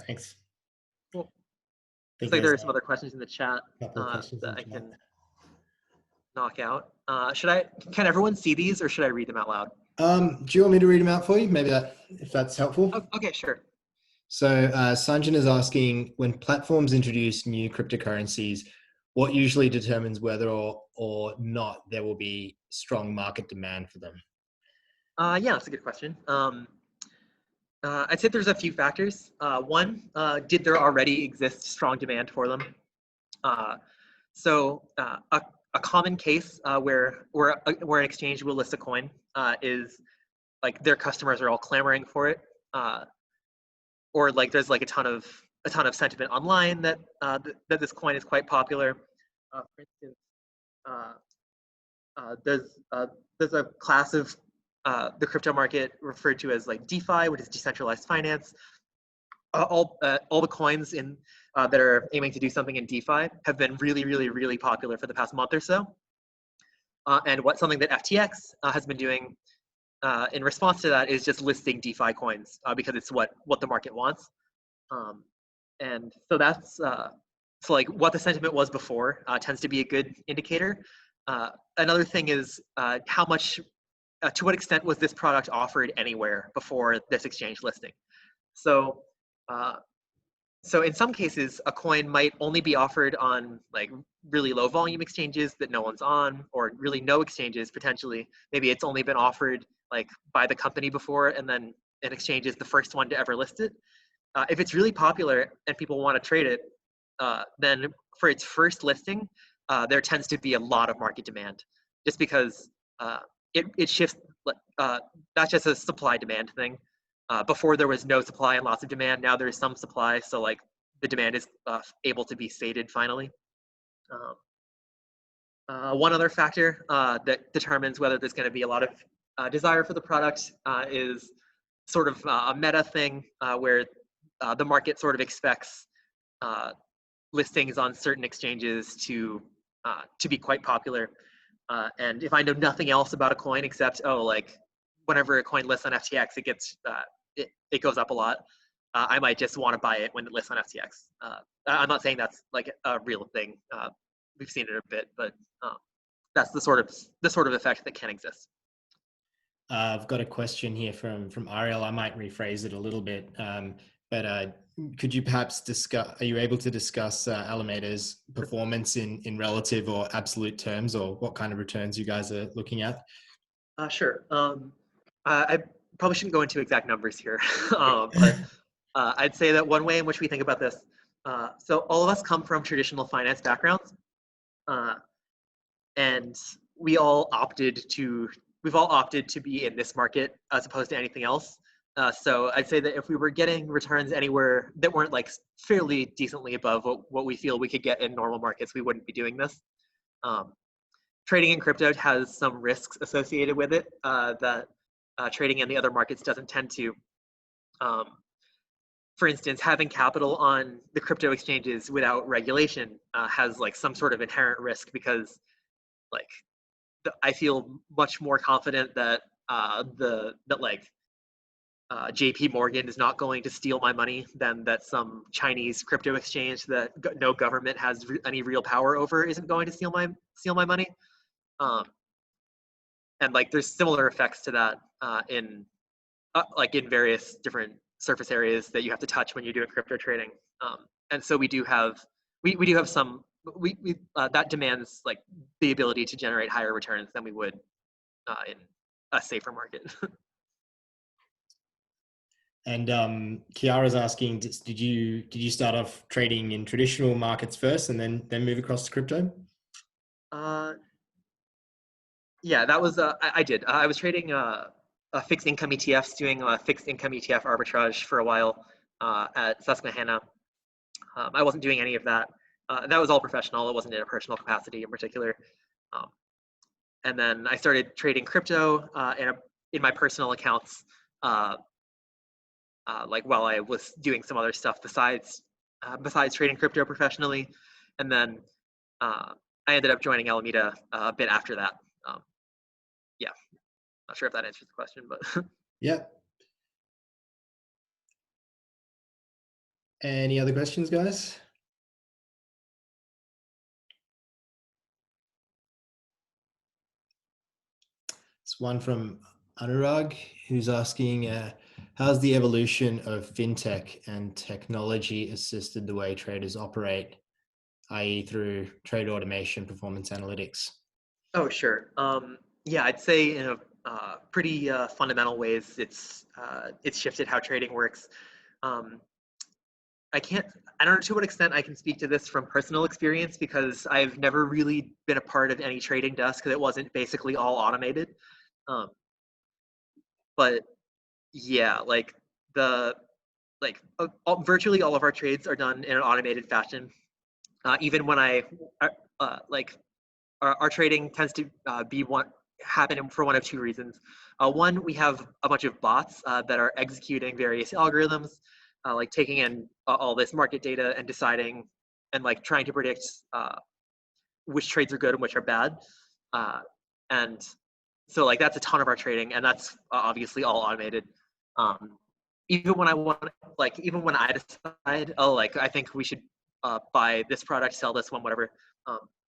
Thanks. Cool. Looks like there are some other questions in the chat that I can knock out. Can everyone see these, or should I read them out loud? Do you want me to read them out for you? Maybe if that's helpful. Okay, sure. So Sanjan is asking, when platforms introduce new cryptocurrencies, what usually determines whether or not there will be strong market demand for them? Yeah, that's a good question. I'd say there's a few factors. One, did there already exist strong demand for them? So a common case where an exchange will list a coin is like their customers are all clamoring for it, or like there's like a ton of sentiment online that that this coin is quite popular. For instance, there's a class of the crypto market referred to as like DeFi, which is decentralized finance. All the coins in that are aiming to do something in DeFi have been really popular for the past month or so. And something that FTX has been doing in response to that is just listing DeFi coins because it's what the market wants. And so that's so like what the sentiment was before tends to be a good indicator. Another thing is how much, to what extent was this product offered anywhere before this exchange listing? So, so in some cases, a coin might only be offered on like really low volume exchanges that no one's on, or really no exchanges potentially. Maybe it's only been offered like by the company before, and then an exchange is the first one to ever list it. If it's really popular and people want to trade it, then for its first listing, there tends to be a lot of market demand, just because it shifts. That's just a supply demand thing. Before there was no supply and lots of demand. Now there's some supply, so like the demand is able to be sated finally. One other factor that determines whether there's going to be a lot of desire for the product is sort of a meta thing where the market sort of expects listings on certain exchanges to be quite popular. And if I know nothing else about a coin except, oh, like whenever a coin lists on FTX, it gets it goes up a lot, I might just want to buy it when it lists on FTX. I'm not saying that's like a real thing. We've seen it a bit, but that's the sort of effect that can exist. I've got a question here from Ariel. I might rephrase it a little bit, but could you perhaps discuss? Are you able to discuss Alameda's performance in relative or absolute terms, or what kind of returns you guys are looking at? Sure. I probably shouldn't go into exact numbers here, but I'd say that one way in which we think about this. So all of us come from traditional finance backgrounds, and we've all opted to be in this market as opposed to anything else. So I'd say that if we were getting returns anywhere that weren't like fairly decently above what we feel we could get in normal markets, we wouldn't be doing this. Trading in crypto has some risks associated with it that trading in the other markets doesn't tend to. for instance, having capital on the crypto exchanges without regulation has like some sort of inherent risk, because like I feel much more confident that JP Morgan is not going to steal my money than that some Chinese crypto exchange that no government has any real power over isn't going to steal my money. And like there's similar effects to that in various different surface areas that you have to touch when you're doing crypto trading. And so we do have some that demands like the ability to generate higher returns than we would in a safer market. And Kiara's asking, did you start off trading in traditional markets first and then move across to crypto? Yeah, that was I did. I was trading fixed income ETFs, doing fixed income ETF arbitrage for a while at Susquehanna. I wasn't doing any of that. That was all professional. It wasn't in a personal capacity in particular. And then I started trading crypto in my personal accounts, like while I was doing some other stuff besides trading crypto professionally. And then I ended up joining Alameda a bit after that. Yeah, not sure if that answers the question, but yeah. Any other questions, guys? It's one from Anurag, who's asking, how's the evolution of fintech and technology assisted the way traders operate, i.e. through trade automation, performance analytics? Oh, sure. Yeah, I'd say in a pretty fundamental ways, it's shifted how trading works. I don't know to what extent I can speak to this from personal experience, because I've never really been a part of any trading desk that wasn't basically all automated. But yeah, virtually all of our trades are done in an automated fashion. Even when our trading tends to happen for one of two reasons. One, we have a bunch of bots that are executing various algorithms, like taking in all this market data and deciding and like trying to predict which trades are good and which are bad. And so like that's a ton of our trading, and that's obviously all automated. Even when I decide, oh, like I think we should buy this product, sell this one, whatever,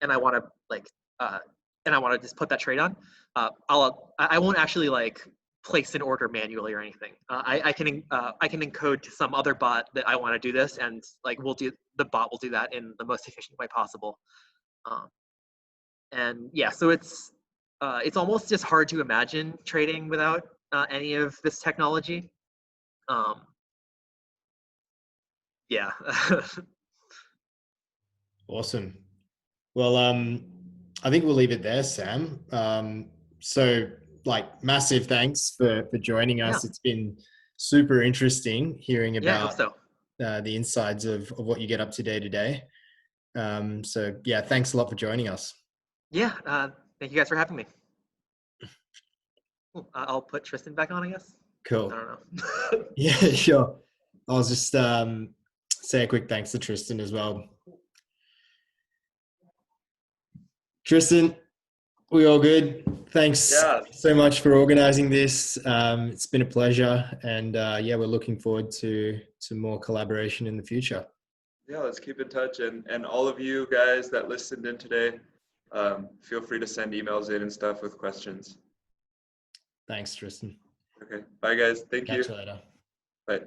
and I want to just put that trade on, I won't actually like place an order manually or anything. I can encode to some other bot that I want to do this, and like the bot will do that in the most efficient way possible. And yeah, so it's almost just hard to imagine trading without any of this technology. Yeah. Awesome. Well, I think we'll leave it there, Sam. So like massive thanks for joining us. Yeah. It's been super interesting hearing Yeah, I hope about so. the insides of what you get up to day to day. So yeah, thanks a lot for joining us. Yeah, thank you guys for having me. I'll put Tristan back on, I guess. Cool. I don't know. Yeah, sure. I'll just say a quick thanks to Tristan as well. Tristan, we all good? Thanks so much for organizing this. It's been a pleasure, and yeah, we're looking forward to more collaboration in the future. Yeah, let's keep in touch, and all of you guys that listened in today, feel free to send emails in and stuff with questions. Thanks, Tristan. Okay, bye guys. Thank you. Catch you later. Bye.